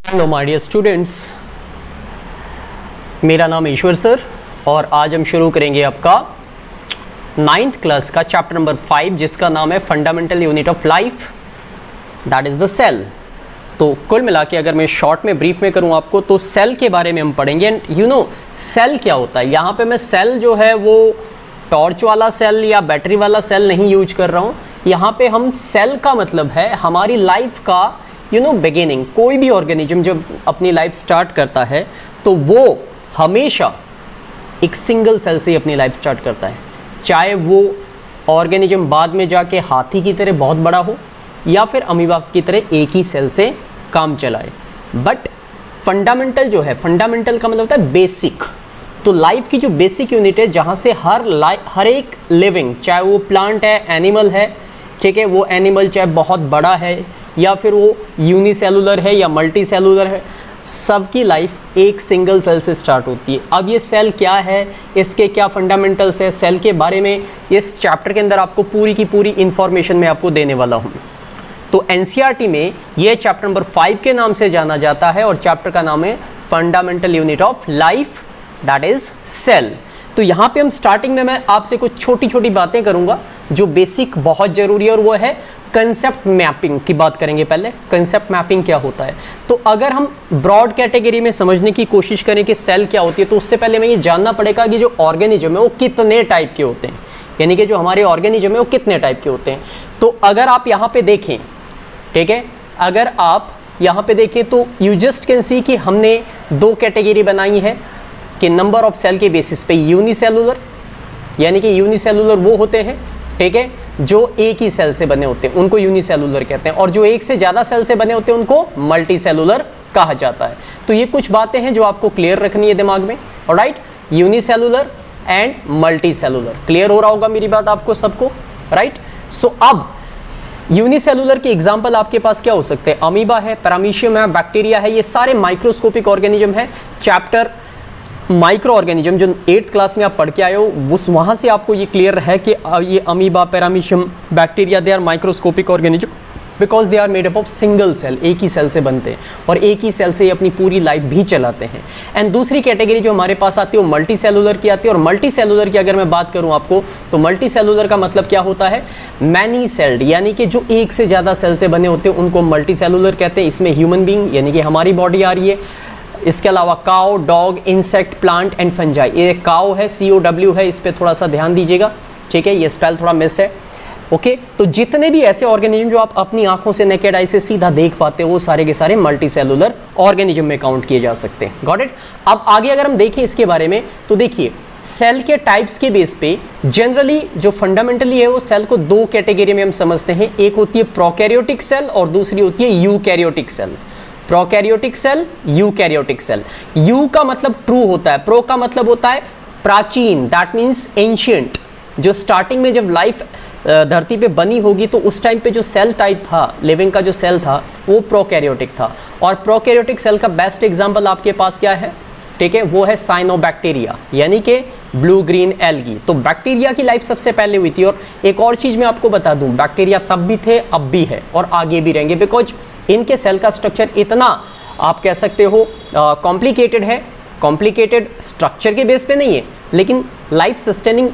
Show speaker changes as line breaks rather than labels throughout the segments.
Hello my dear students, मेरा नाम ईश्वर sir और आज हम शुरू करेंगे आपका 9th क्लास का चैप्टर नंबर 5 जिसका नाम है fundamental unit of life, that is the cell. तो कुल मिला के अगर मैं शॉर्ट में ब्रीफ में करूं आपको तो सेल के बारे में हम पढ़ेंगे। एंड यू नो सेल क्या होता है। यहाँ पे मैं सेल जो है वो टॉर्च वाला सेल या बैटरी वाला सेल नहीं यूज कर रहा हूँ। यहाँ पे हम सेल का मतलब है हमारी लाइफ का बिगिनिंग। कोई भी ऑर्गेनिज्म जब अपनी लाइफ स्टार्ट करता है तो वो हमेशा एक सिंगल सेल से ही अपनी लाइफ स्टार्ट करता है, चाहे वो ऑर्गेनिज्म बाद में जाके हाथी की तरह बहुत बड़ा हो या फिर अमीबा की तरह एक ही सेल से काम चलाए। बट फंडामेंटल जो है, फंडामेंटल का मतलब होता है बेसिक। तो लाइफ की जो बेसिक यूनिट है जहाँ से हर एक लिविंग, चाहे वो प्लांट है, एनिमल है, ठीक है, वो एनिमल चाहे बहुत बड़ा है या फिर वो यूनिसेलुलर है या मल्टी सेलुलर है, सबकी लाइफ एक सिंगल सेल से स्टार्ट होती है। अब ये सेल क्या है, इसके क्या फंडामेंटल्स है, सेल के बारे में इस चैप्टर के अंदर आपको पूरी की पूरी इंफॉर्मेशन मैं आपको देने वाला हूँ। तो एनसीईआरटी में ये चैप्टर नंबर 5 के नाम से जाना जाता है और चैप्टर का नाम है fundamental unit of life, that is cell. तो यहाँ पे हम स्टार्टिंग में मैं आपसे कुछ छोटी छोटी बातें करूँगा जो बेसिक बहुत ज़रूरी है और वो है कंसेप्ट मैपिंग की बात करेंगे। पहले कंसेप्ट मैपिंग क्या होता है। तो अगर हम ब्रॉड कैटेगरी में समझने की कोशिश करें कि सेल क्या होती है तो उससे पहले हमें ये जानना पड़ेगा कि जो ऑर्गेनिज्म है वो कितने टाइप के होते हैं, यानी कि जो हमारे ऑर्गेनिज्म है वो कितने टाइप के होते हैं। तो अगर आप यहाँ पे देखें, ठीक है, अगर आप यहाँ पे देखें तो यू जस्ट कैन सी कि हमने दो कैटेगरी बनाई है कि नंबर ऑफ सेल के बेसिस पे यूनिसेलुलर, यानी कि यूनिसेलुलर वो होते हैं, ठीक है, जो एक ही सेल से बने होते हैं उनको यूनिसेलुलर कहते हैं, और जो एक से ज़्यादा सेल से बने होते हैं उनको मल्टी सेलुलर कहा जाता है। तो ये कुछ बातें हैं जो आपको क्लियर रखनी है दिमाग में, alright. Unicellular and multi cellular, clear हो रहा होगा मेरी बात आपको सबको, राइट। सो अब यूनिसेलुलर के एग्जाम्पल आपके पास क्या हो सकते हैं, अमीबा है, पैरामीशियम है, बैक्टीरिया है, ये सारे माइक्रोस्कोपिक ऑर्गेनिज्म है। चैप्टर माइक्रो ऑर्गेनिज्म जो 8th क्लास में आप पढ़ के आए हो उस वहाँ से आपको ये क्लियर है कि ये amoeba, paramecium, bacteria, they are microscopic organism because they are made up of single cell, एक ही सेल से बनते हैं और एक ही सेल से ये अपनी पूरी लाइफ भी चलाते हैं। एंड दूसरी कैटेगरी जो हमारे पास आती है वो मल्टी सेलुलर की आती है। और मल्टी सेलुलर की अगर मैं बात करूँ आपको तो मल्टी सेलुलर का मतलब क्या होता है, मैनी सेल्ड, यानी कि जो एक से ज़्यादा सेल से बने होते हैं उनको मल्टी सेलुलर कहते हैं। इसमें ह्यूमन बींग यानी कि हमारी बॉडी आ रही है, इसके अलावा cow, dog, insect, plant and fungi. ये काउ है, COW है, इस पर थोड़ा सा ध्यान दीजिएगा, ठीक है, ये स्पेल थोड़ा मिस है, ओके। तो जितने भी ऐसे ऑर्गेनिज्म जो आप अपनी आंखों से नेकेड आई से सीधा देख पाते हो वो सारे के सारे मल्टी सेलुलर ऑर्गेनिज्म में काउंट किए जा सकते हैं, गॉट इट। अब आगे अगर हम देखें इसके बारे में तो देखिए सेल के टाइप्स के बेस पे जनरली जो फंडामेंटली है वो सेल को दो कैटेगरी में हम समझते हैं। एक होती है प्रोकैरियोटिक सेल और दूसरी होती है eukaryotic cell. Prokaryotic cell, eukaryotic cell. Eu का मतलब ट्रू होता है, प्रो का मतलब होता है प्राचीन, दैट मीन्स एंशियंट। जो स्टार्टिंग में जब लाइफ धरती पे बनी होगी तो उस टाइम पे जो सेल टाइप था, लिविंग का जो सेल था वो प्रोकैरियोटिक था। और प्रोकैरियोटिक सेल का बेस्ट एग्जांपल आपके पास क्या है, ठीक है, वो है साइनोबैक्टीरिया, यानी कि ब्लू ग्रीन एल्गी। तो बैक्टीरिया की लाइफ सबसे पहले हुई थी। और एक और चीज़ मैं आपको बता दूं, बैक्टीरिया तब भी थे, अब भी है और आगे भी रहेंगे, बिकॉज इनके सेल का स्ट्रक्चर इतना आप कह सकते हो कॉम्प्लिकेटेड है। कॉम्प्लिकेटेड स्ट्रक्चर के बेस पे नहीं है लेकिन लाइफ सस्टेनिंग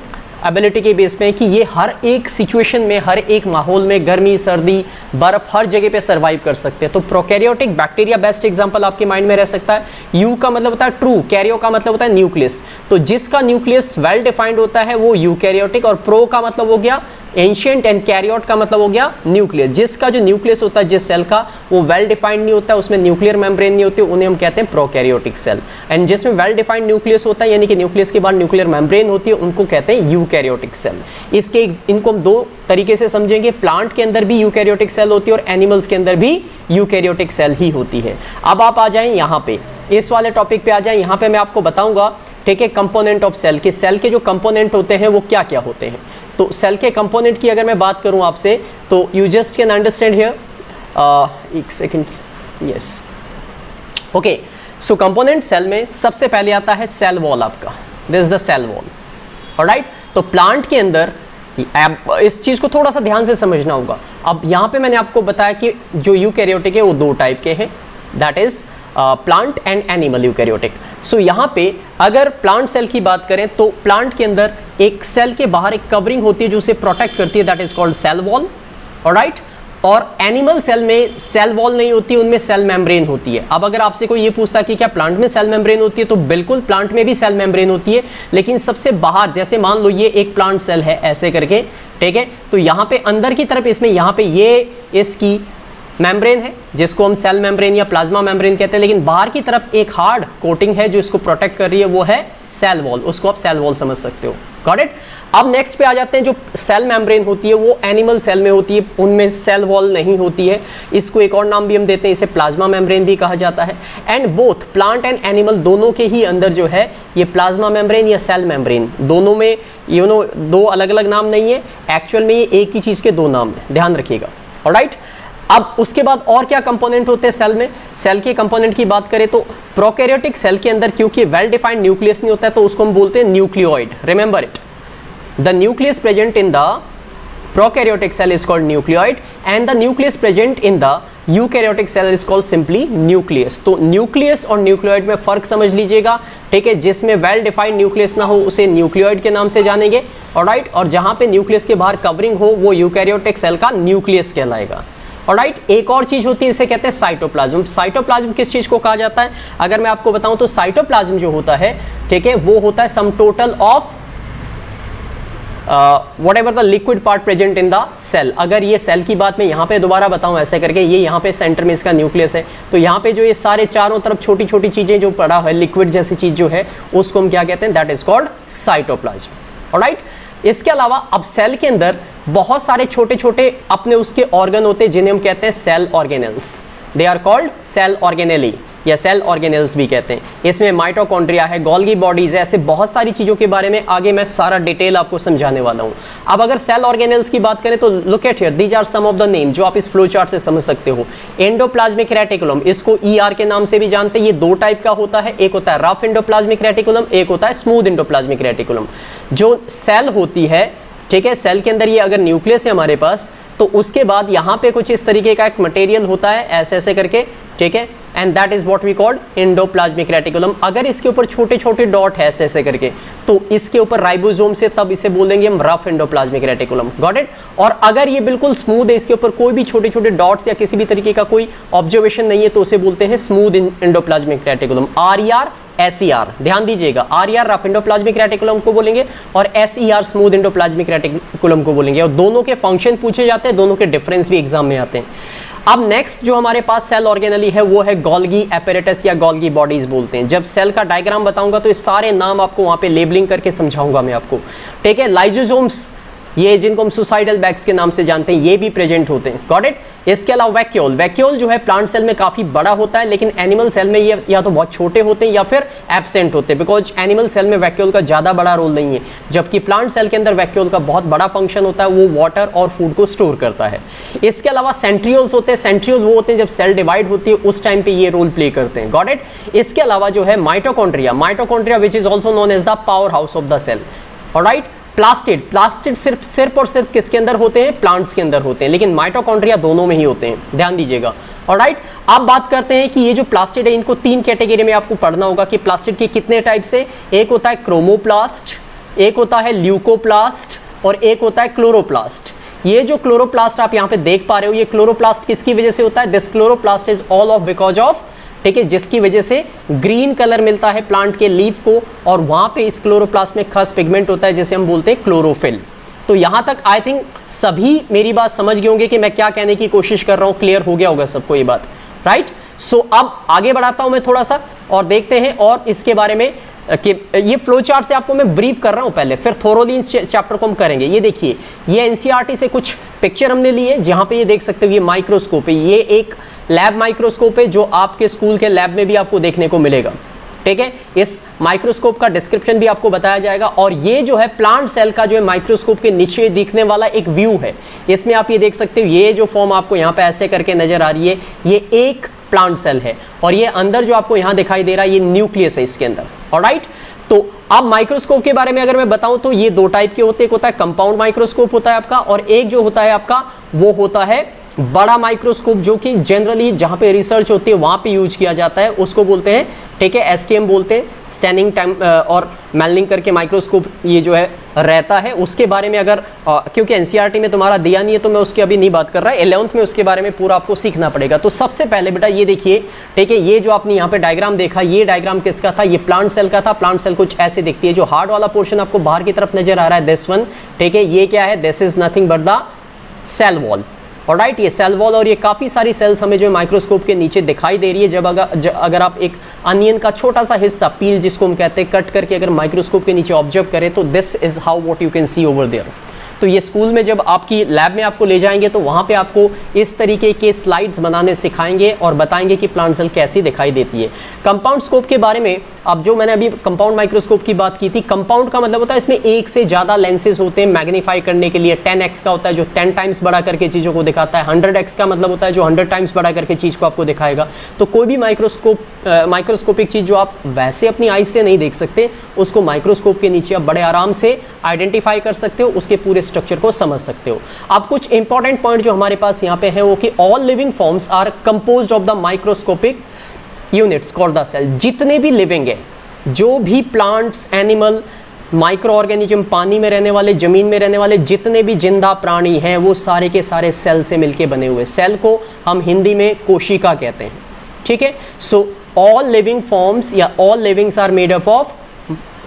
एबिलिटी के बेस पे है कि ये हर एक सिचुएशन में, हर एक माहौल में, गर्मी, सर्दी, बर्फ, हर जगह पे सर्वाइव कर सकते हैं। तो प्रोकैरियोटिक बैक्टीरिया बेस्ट एग्जांपल आपके माइंड में रह सकता है। यू का मतलब होता है ट्रू, कैरियो का मतलब होता है न्यूक्लियस। तो जिसका न्यूक्लियस वेल डिफाइंड होता है वो यूकैरियोटिक, और प्रो का मतलब हो गया एंशियंट एंड कैरियोट का मतलब हो गया न्यूक्लियस। जिसका जो न्यूक्लियस होता है जिस सेल का वो वेल डिफाइंड नहीं होता है, उसमें न्यूक्लियर मेम्ब्रेन नहीं होती, उन्हें हम कहते हैं प्रोकैरियोटिक सेल। एंड जिसमें वेल डिफाइंड न्यूक्लियस होता है यानी कि न्यूक्लियस के बाद न्यूक्लियर मेम्ब्रेन होती है उनको कहते हैं यूकैरियोटिक सेल। इनको हम दो तरीके से समझेंगे, प्लांट के अंदर भी यूकैरियोटिक सेल होती है और एनिमल्स के अंदर भी यूकैरियोटिक सेल ही होती है। अब आप आ जाएं यहाँ पे, इस वाले टॉपिक पे आ जाएं। यहाँ पे मैं आपको बताऊंगा, ठीक है, कंपोनेंट ऑफ सेल, के सेल के जो कंपोनेंट होते हैं वो क्या क्या होते हैं। तो सेल के कंपोनेंट की अगर मैं बात करूं आपसे तो you just can understand here, एक second, yes, okay. So component cell में सबसे पहले आता है सेल वॉल आपका, this is the cell wall, alright. तो प्लांट के अंदर इस चीज़ को थोड़ा सा ध्यान से समझना होगा। अब यहाँ पे मैंने आपको बताया कि जो यूकैरियोटिक है वो दो टाइप के हैं, that is plant and animal eukaryotic. So यहाँ पे अगर प्लांट सेल की बात करें तो प्लांट के अंदर एक सेल के बाहर एक कवरिंग होती है जो उसे प्रोटेक्ट करती है, that is called cell wall, alright. और एनिमल सेल में सेल वॉल नहीं होती, उनमें सेल मेम्ब्रेन होती है। अब अगर आपसे कोई ये पूछता है कि क्या प्लांट में सेल मेम्ब्रेन होती है, तो बिल्कुल प्लांट में भी सेल मेम्ब्रेन होती है, लेकिन सबसे बाहर, जैसे मान लो ये एक प्लांट सेल है ऐसे करके, ठीक है, तो यहाँ पे अंदर की तरफ इसमें यहाँ पे ये इसकी मेम्ब्रेन है जिसको हम सेल मेम्ब्रेन या प्लाज्मा मेम्ब्रेन कहते हैं, लेकिन बाहर की तरफ एक हार्ड कोटिंग है जो इसको प्रोटेक्ट कर रही है, वो है सेल वॉल, उसको आप सेल वॉल समझ सकते हो, गॉट इट। अब नेक्स्ट पे आ जाते हैं, जो सेल मेम्ब्रेन होती है वो एनिमल सेल में होती है, उनमें सेल वॉल नहीं होती है, इसको एक और नाम भी हम देते हैं, इसे प्लाज्मा मेम्ब्रेन भी कहा जाता है। And both plant and animal दोनों के ही अंदर जो है ये प्लाज्मा मेम्ब्रेन या सेल मेम्ब्रेन, दोनों में दो अलग अलग नाम नहीं है, एक्चुअल में ये एक ही चीज के दो नाम है, ध्यान रखिएगा, ऑलराइट। अब उसके बाद और क्या कंपोनेंट होते हैं सेल में? सेल के कंपोनेंट की बात करें तो प्रोकैरियोटिक सेल के अंदर क्योंकि वेल डिफाइंड न्यूक्लियस नहीं होता है तो उसको हम बोलते हैं nucleoid, remember it, the nucleus present in the prokaryotic cell is called nucleoid and the nucleus present in the eukaryotic cell is called simply nucleus. तो न्यूक्लियस और न्यूक्लियोइड में फर्क समझ लीजिएगा, ठीक है, जिसमें वेल डिफाइंड न्यूक्लियस ना हो उसे न्यूक्लियोइड के नाम से जानेंगे, ऑलराइट, और जहां पे न्यूक्लियस के बाहर कवरिंग हो वो यूकैरियोटिक सेल का न्यूक्लियस कहलाएगा, ऑलराइट। एक और चीज होती है, इसे कहते हैं साइटोप्लाज्म। साइटोप्लाज्म किस चीज को कहा जाता है? अगर मैं आपको बताऊं तो साइटोप्लाज्म जो होता है, ठीक है, वो होता है sum total of whatever the liquid part present in the cell। अगर ये सेल की बात मैं यहाँ पे दोबारा बताऊं ऐसे करके, ये यहाँ पे सेंटर में इसका न्यूक्लियस है, तो यहाँ पे जो ये सारे चारों तरफ छोटी छोटी चीजें जो पड़ा है, लिक्विड जैसी चीज जो है, उसको हम क्या कहते हैं? That is called cytoplasm, alright. इसके अलावा अब सेल के अंदर बहुत सारे छोटे छोटे अपने उसके ऑर्गन होते हैं जिन्हें हम कहते हैं cell organelles, they are called cell organelle या सेल ऑर्गेनेल्स भी कहते हैं। इसमें माइटोकॉन्ड्रिया है, गोल्गी बॉडीज है, ऐसे बहुत सारी चीजों के बारे में आगे मैं सारा डिटेल आपको समझाने वाला हूं। अब अगर सेल ऑर्गेनेल्स की बात करें तो look at here, these are some of the name जो आप इस फ्लो चार्ट से समझ सकते हो। एंडोप्लाज्मिक रेटिकुलम, इसको ईआर के नाम से भी जानते हैं। ये दो टाइप का होता है, एक होता है रफ एंडोप्लाज्मिक रेटिकुलम, एक होता है स्मूथ एंडोप्लाज्मिक रेटिकुलम। जो सेल होती है, ठीक है, सेल के अंदर ये अगर न्यूक्लियस है हमारे पास, तो उसके बाद यहाँ पे कुछ इस तरीके का एक मटेरियल होता है ऐसे ऐसे करके, ठीक है, and that is what we called endoplasmic reticulum. अगर इसके ऊपर छोटे छोटे डॉट है ऐसे ऐसे करके, तो इसके ऊपर राइबोसोम से, तब इसे बोलेंगे हम rough endoplasmic reticulum, got it. और अगर ये बिल्कुल स्मूथ है, इसके ऊपर कोई भी छोटे छोटे डॉट्स या किसी भी तरीके का कोई ऑब्जर्वेशन नहीं है, तो उसे बोलते हैं smooth endoplasmic reticulum, RER SER। ध्यान दीजिएगा, RER रफ एंडोप्लाज्मिक रेटिकुलम को बोलेंगे और SER स्मूथ एंडोप्लाज्मिक रेटिकुलम को बोलेंगे। और दोनों के फंक्शन पूछे जाते हैं, दोनों के डिफरेंस भी एग्जाम में आते हैं। अब नेक्स्ट जो हमारे पास सेल ऑर्गेनली है वो है गोल्गी एपेरेटस या गोल्गी बॉडीज बोलते हैं। जब सेल का डायग्राम बताऊंगा तो ये सारे नाम आपको वहां पे लेबलिंग करके समझाऊंगा मैं आपको, ठीक है। लाइजोसोम्स, ये जिनको हम सुसाइडल बैग्स के नाम से जानते हैं, ये भी प्रेजेंट होते हैं, गॉट इट। इसके अलावा वैक्यूल, वैक्यूल जो है प्लांट सेल में काफी बड़ा होता है, लेकिन एनिमल सेल में ये या तो बहुत छोटे होते हैं या फिर एब्सेंट होते हैं, बिकॉज एनिमल सेल में वैक्यूल का ज्यादा बड़ा रोल नहीं है, जबकि प्लांट सेल के अंदर वैक्यूल का बहुत बड़ा फंक्शन होता है, वो वाटर और फूड को स्टोर करता है। इसके अलावा सेंट्रियोल्स होते हैं, सेंट्रियोल वो होते हैं जब सेल डिवाइड होती है उस टाइम पे ये रोल प्ले करते हैं, गॉट इट। इसके अलावा जो है mitochondria, mitochondria which is also known as the power house of the cell, alright. Plastid, plastid सिर्फ और सिर्फ किसके अंदर होते हैं? प्लांट्स के अंदर होते हैं, लेकिन माइटोकॉन्ड्रिया दोनों में ही होते हैं, ध्यान दीजिएगा, ऑलराइट। अब बात करते हैं कि ये जो प्लास्टिड है इनको तीन कैटेगरी में आपको पढ़ना होगा कि प्लास्टिड के कितने टाइप से। एक होता है क्रोमोप्लास्ट, एक होता है ल्यूकोप्लास्ट और एक होता है क्लोरोप्लास्ट। ये जो क्लोरोप्लास्ट आप यहाँ पे देख पा रहे हो, ये क्लोरोप्लास्ट किसकी वजह से होता है? This chloroplast is all of because of, ठीक है, जिसकी वजह से ग्रीन कलर मिलता है प्लांट के लीफ को, और वहां पे इस क्लोरोप्लास्ट में खास पिगमेंट होता है जिसे हम बोलते हैं क्लोरोफिल। तो यहां तक आई थिंक सभी मेरी बात समझ गए होंगे कि मैं क्या कहने की कोशिश कर रहा हूं, क्लियर हो गया होगा सबको ये बात, राइट। सो अब आगे बढ़ाता हूं मैं थोड़ा सा और देखते हैं और इसके बारे में कि ये फ्लो चार्ट से आपको मैं ब्रीफ कर रहा हूं पहले, फिर थोरोली इस चैप्टर को हम करेंगे। ये देखिए, ये एनसीईआरटी से कुछ पिक्चर हमने ली है, जहां पे ये देख सकते हो ये माइक्रोस्कोप है, ये एक लैब माइक्रोस्कोप है जो आपके स्कूल के लैब में भी आपको देखने को मिलेगा, ठीक है। इस माइक्रोस्कोप का डिस्क्रिप्शन भी आपको बताया जाएगा। और ये जो है प्लांट सेल का जो है माइक्रोस्कोप के नीचे दिखने वाला एक व्यू है, इसमें आप ये देख सकते हो, ये जो फॉर्म आपको यहाँ पे ऐसे करके नजर आ रही है, ये एक प्लांट सेल है, और ये अंदर जो आपको यहाँ दिखाई दे रहा है ये न्यूक्लियस है इसके अंदर, ऑलराइट। तो अब माइक्रोस्कोप के बारे में अगर मैं बताऊं तो ये दो टाइप के होते हैं, एक होता है कंपाउंड माइक्रोस्कोप होता है आपका, और एक जो होता है आपका वो होता है बड़ा माइक्रोस्कोप जो कि जनरली जहाँ पे रिसर्च होती है वहाँ पे यूज किया जाता है, उसको बोलते हैं, ठीक है, एसटीएम बोलते हैं, स्टैनिंग टाइम और मेलनिंग करके माइक्रोस्कोप ये जो है रहता है। उसके बारे में अगर क्योंकि एनसीईआरटी में तुम्हारा दिया नहीं है तो मैं उसकी अभी नहीं बात कर रहा, 11th में उसके बारे में पूरा आपको सीखना पड़ेगा। तो सबसे पहले बेटा ये देखिए, ठीक है, ये जो आपने यहाँ पे डायग्राम देखा, ये डायग्राम किसका था, ये प्लांट सेल का था। प्लांट सेल कुछ ऐसे दिखती है, जो हार्ड वाला पोर्शन आपको बाहर की तरफ नजर आ रहा है, दिस वन, ठीक है, ये क्या है, this is nothing but the cell wall. Alright, ये सेल वॉल और ये काफ़ी सारी सेल्स हमें जो माइक्रोस्कोप के नीचे दिखाई दे रही है। जब अगर आप एक अनियन का छोटा सा हिस्सा, पील जिसको हम कहते हैं, कट करके अगर माइक्रोस्कोप के नीचे ऑब्जर्व करें तो this is how what you can see over there. तो ये स्कूल में जब आपकी लैब में आपको ले जाएंगे तो वहाँ पे आपको इस तरीके के स्लाइड्स बनाने सिखाएंगे और बताएंगे कि प्लांट सेल कैसी दिखाई देती है। कंपाउंड स्कोप के बारे में, अब जो मैंने अभी कंपाउंड माइक्रोस्कोप की बात की थी, कंपाउंड का मतलब होता है इसमें एक से ज़्यादा लेंसेज होते हैं मैग्नीफाई करने के लिए। 10x का होता है जो 10 टाइम्स बड़ा करके चीज़ों को दिखाता है, 100x का मतलब होता है जो 100 टाइम्स बड़ा करके चीज़ को आपको दिखाएगा। तो कोई भी माइक्रोस्कोपिक चीज़ जो आप वैसे अपनी आइज से नहीं देख सकते, उसको माइक्रोस्कोप के नीचे आप बड़े आराम से आइडेंटिफाई कर सकते हो, उसके पूरे स्ट्रक्चर को समझ सकते हो। अब कुछ इंपॉर्टेंट पॉइंट जो हमारे पास यहाँ पे है वो कि all living forms are composed of the microscopic units called the cell. जितने भी लिविंग है, जो भी प्लांट्स, एनिमल, माइक्रो ऑर्गेनिज्म, पानी में रहने वाले, जमीन में रहने वाले जितने भी जिंदा प्राणी हैं, वो सारे के सारे सेल से मिलके बने हुए। सेल को हम हिंदी में कोशिका कहते हैं, ठीक है। सो ऑल लिविंग फॉर्म्स या all livings are made up of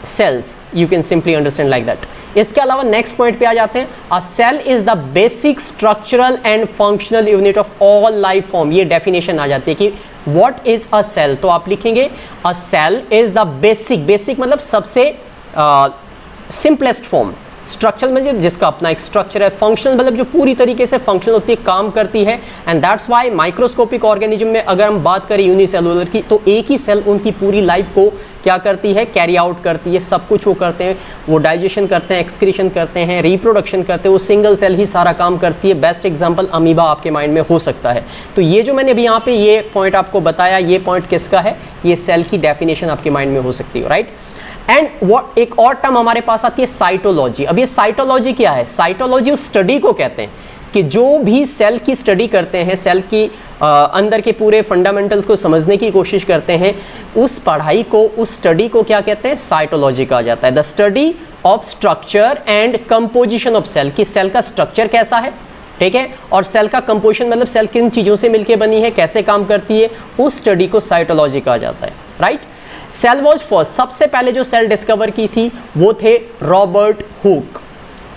cells, you can simply understand like that। इसके अलावा नेक्स्ट पॉइंट पे आ जाते हैं, a cell is the basic structural and functional unit of all life form। ये definition आ जाती है कि what is a cell, तो आप लिखेंगे a cell is the basic मतलब सबसे सिंपलेस्ट फॉर्म, स्ट्रक्चरल मतलब जिसका अपना एक स्ट्रक्चर है, फंक्शनल मतलब जो पूरी तरीके से फंक्शनल होती है, काम करती है। And that's why microscopic organism में अगर हम बात करें यूनिसेलुलर की, तो एक ही सेल उनकी पूरी लाइफ को क्या करती है, कैरी आउट करती है। सब कुछ वो करते हैं, वो डाइजेशन करते हैं, एक्सक्रीशन करते हैं, रिप्रोडक्शन करते हैं, वो सिंगल सेल ही सारा काम करती है। बेस्ट एग्जाम्पल अमीबा आपके माइंड में हो सकता है। तो ये जो मैंने अभी यहाँ पे ये पॉइंट आपको बताया, ये पॉइंट किसका है, ये सेल की डेफिनेशन आपके माइंड में हो सकती है, राइट। एंड वो एक और टर्म हमारे पास आती है साइटोलॉजी। अब ये साइटोलॉजी क्या है, साइटोलॉजी उस स्टडी को कहते हैं कि जो भी सेल की स्टडी करते हैं, सेल की अंदर के पूरे फंडामेंटल्स को समझने की कोशिश करते हैं, उस पढ़ाई को, उस स्टडी को क्या कहते हैं, साइटोलॉजी कहा जाता है। The study of structure and composition of cell, कि सेल का स्ट्रक्चर कैसा है, ठीक है, और सेल का कंपोजिशन मतलब सेल किन चीज़ों से मिलकर बनी है, कैसे काम करती है, उस स्टडी को साइटोलॉजी कहा जाता है, राइट। सेल वॉज फर्स्ट, सबसे पहले जो सेल डिस्कवर की थी वो थे रॉबर्ट हुक,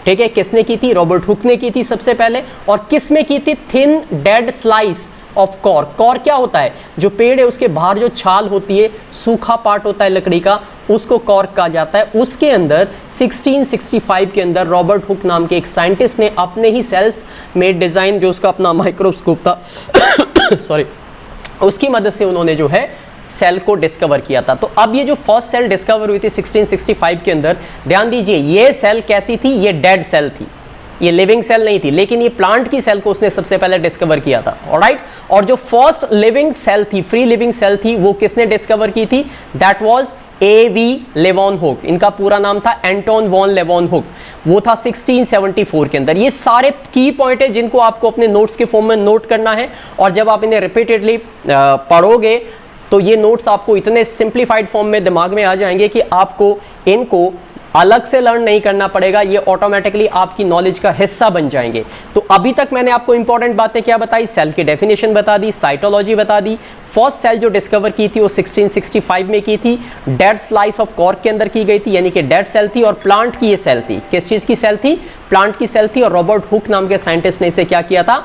ठीक है। किसने की थी, रॉबर्ट हुक ने की थी सबसे पहले। और किस में की थी, thin dead slice of cork. Cork क्या होता है, जो पेड़ है उसके बाहर जो छाल होती है, सूखा पार्ट होता है लकड़ी का, उसको कॉर्क कहा जाता है। उसके अंदर 1665 के अंदर रॉबर्ट हुक नाम के एक साइंटिस्ट ने अपने ही सेल्फ मेड डिजाइन, जो उसका अपना माइक्रोस्कोप था सॉरी, उसकी मदद से उन्होंने जो है सेल को डिस्कवर किया था। तो अब ये जो फर्स्ट सेल डिस्कवर हुई थी 1665 के अंदर, ध्यान दीजिए ये सेल कैसी थी, ये डेड सेल थी, ये लिविंग सेल नहीं थी, लेकिन ये प्लांट की सेल को उसने सबसे पहले डिस्कवर किया था, ऑलराइट। और जो फर्स्ट लिविंग सेल थी, फ्री लिविंग सेल थी, वो किसने डिस्कवर की थी, दैट वाज A.V. लेवॉनहुक। इनका पूरा नाम था एंटोन वॉन लेवॉनहुक, वो था 1674 के अंदर। ये सारे की पॉइंट है जिनको आपको अपने नोट्स के फॉर्म में नोट करना है, और जब आप इन्हें रिपीटेडली पढ़ोगे तो ये नोट्स आपको इतने सिंप्लीफाइड फॉर्म में दिमाग में आ जाएंगे कि आपको इनको अलग से लर्न नहीं करना पड़ेगा, ये ऑटोमेटिकली आपकी नॉलेज का हिस्सा बन जाएंगे। तो अभी तक मैंने आपको इंपॉर्टेंट बातें क्या बताई, सेल की डेफिनेशन बता दी, साइटोलॉजी बता दी। फर्स्ट सेल जो डिस्कवर की थी वो 1665 में की थी, डेड स्लाइस ऑफ कॉर्क के अंदर की गई थी, यानी कि डेड सेल थी, और प्लांट की ये सेल थी। किस चीज की सेल थी, प्लांट की सेल थी, और रॉबर्ट हुक नाम के साइंटिस्ट ने इसे क्या किया था,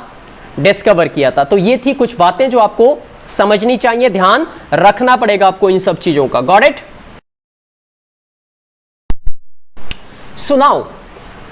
डिस्कवर किया था। तो ये थी कुछ बातें जो आपको समझनी चाहिए, ध्यान रखना पड़ेगा आपको इन सब चीजों का। Got it. सो नाउ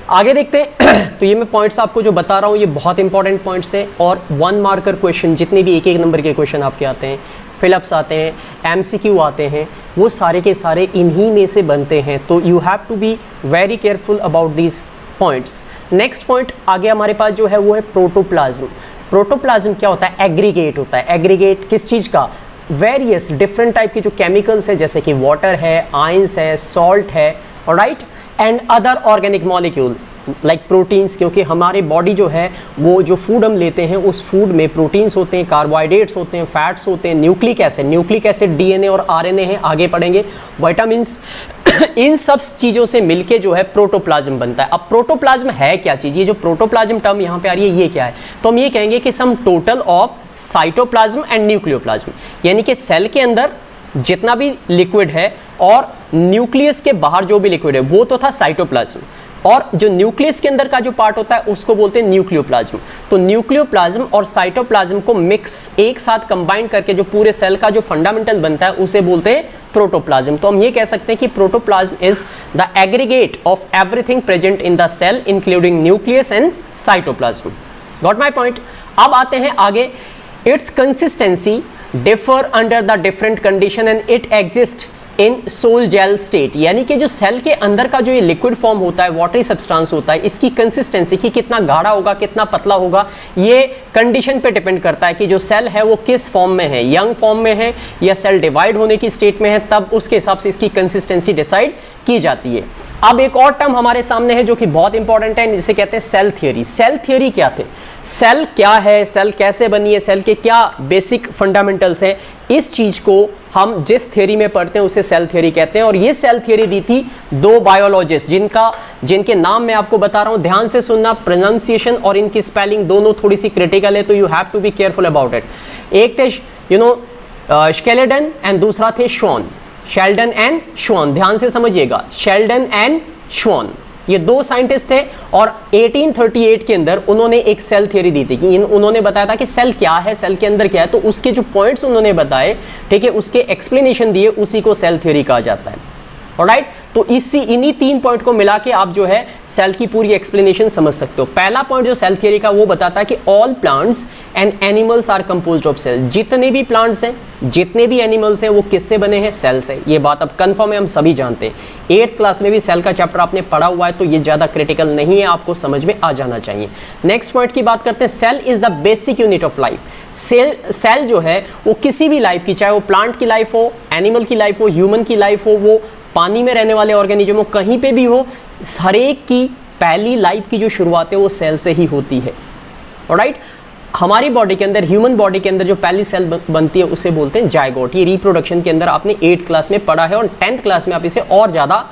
आगे देखते हैं। तो ये मैं पॉइंट्स आपको जो बता रहा हूं ये बहुत इंपॉर्टेंट पॉइंट्स है, और 1 मार्कर क्वेश्चन, जितने भी 1-1 नंबर के क्वेश्चन आपके आते हैं, फिलअप्स आते हैं, एमसीक्यू आते हैं, वो सारे के सारे इन्हीं में से बनते हैं। तो you have to be very careful about these points. Next point आगे हमारे पास जो है वो है प्रोटोप्लाज्म। प्रोटोप्लाज्म क्या होता है, एग्रीगेट होता है। एग्रीगेट किस चीज़ का, वेरियस डिफरेंट टाइप के जो केमिकल्स है, जैसे कि वाटर है, आयंस है, सॉल्ट है, alright, and other organic molecule, like proteins, क्योंकि हमारे बॉडी जो है वो जो फूड हम लेते हैं उस फूड में प्रोटीन्स होते हैं, कार्बोहाइड्रेट्स होते हैं, फैट्स होते हैं, न्यूक्लिक एसिड डीएनए और आरएनए है, आगे पढ़ेंगे, विटामिन्स इन सब चीज़ों से मिलके जो है प्रोटोप्लाज्म बनता है। अब प्रोटोप्लाज्म है क्या चीज़, ये जो प्रोटोप्लाज्म टर्म यहाँ पे आ रही है ये क्या है, तो हम ये कहेंगे कि sum total of cytoplasm and nucleoplasm, यानी कि सेल के अंदर जितना भी लिक्विड है और न्यूक्लियस के बाहर जो भी लिक्विड है वो तो था साइटोप्लाज्म, और जो न्यूक्लियस के अंदर का जो पार्ट होता है उसको बोलते हैं न्यूक्लियोप्लाज्म। तो न्यूक्लियोप्लाज्म और साइटोप्लाज्म को मिक्स एक साथ कंबाइन करके जो पूरे सेल का जो फंडामेंटल बनता है उसे बोलते हैं प्रोटोप्लाज्म। तो हम ये कह सकते हैं कि protoplasm is the aggregate of everything present in the cell including nucleus and cytoplasm. Got my point. अब आते हैं आगे, its consistency differ under the different condition and it exist in sol gel state, यानी कि जो cell के अंदर का जो ये लिक्विड फॉर्म होता है, वाटरी सब्सटेंस होता है, इसकी कंसिस्टेंसी कि कितना गाढ़ा होगा कितना पतला होगा ये कंडीशन पे डिपेंड करता है कि जो सेल है वो किस फॉर्म में है, यंग फॉर्म में है या सेल डिवाइड होने की स्टेट में है, तब उसके हिसाब से इसकी कंसिस्टेंसी डिसाइड की जाती है। अब एक और टर्म हमारे सामने है जो कि बहुत इंपॉर्टेंट है, जिसे कहते हैं सेल थियोरी। सेल थियोरी क्या थे, सेल क्या है, सेल कैसे बनी है, सेल के क्या बेसिक फंडामेंटल्स हैं, इस चीज को हम जिस थियोरी में पढ़ते हैं उसे सेल थियोरी कहते हैं। और ये सेल थियोरी दी थी दो बायोलॉजिस्ट जिनके नाम मैं आपको बता रहा हूं, ध्यान से सुनना, प्रोनाउंसिएशन और इनकी स्पेलिंग दोनों थोड़ी सी क्रिटिकल है, तो you have to be careful about it. एक थे शेल्डन एंड दूसरा थे श्वान, शेल्डन एंड श्वान, ध्यान से समझिएगा, शेल्डन एंड श्वान, ये दो साइंटिस्ट थे और 1838 के अंदर उन्होंने एक सेल थ्योरी दी थी कि उन्होंने बताया था कि सेल क्या है, सेल के अंदर क्या है, तो उसके जो पॉइंट्स उन्होंने बताए, ठीक है, उसके एक्सप्लेनेशन दिए, उसी को सेल थ्योरी कहा जाता है। ऑलराइट, तो इन्हीं 3 पॉइंट को मिला के आप जो है सेल की पूरी एक्सप्लेनेशन समझ सकते हो। पहला पॉइंट जो सेल थ्योरी का वो बताता है कि all plants and animals are composed of cell, जितने भी प्लांट्स हैं जितने भी एनिमल्स हैं वो किससे बने हैं, सेल से। ये बात अब कंफर्म है, हम सभी जानते हैं, 8th क्लास में भी सेल का चैप्टर आपने पढ़ा हुआ है, तो ये ज्यादा क्रिटिकल नहीं है, आपको समझ में आ जाना चाहिए। नेक्स्ट पॉइंट की बात करते हैं, cell is the basic unit of life. Cell जो है वो किसी भी लाइफ की, चाहे वो प्लांट की लाइफ हो, एनिमल की लाइफ हो, ह्यूमन की लाइफ हो, वो पानी में रहने वाले ऑर्गेनिज्म हो, कहीं पे भी हो, हर एक की पहली लाइफ की जो शुरुआत है वो सेल से ही होती है। ऑलराइट, हमारी बॉडी के अंदर, ह्यूमन बॉडी के अंदर जो पहली सेल बनती है उसे बोलते हैं जायगोट। ये रिप्रोडक्शन के अंदर आपने 8th क्लास में पढ़ा है और 10th क्लास में आप इसे और ज्यादा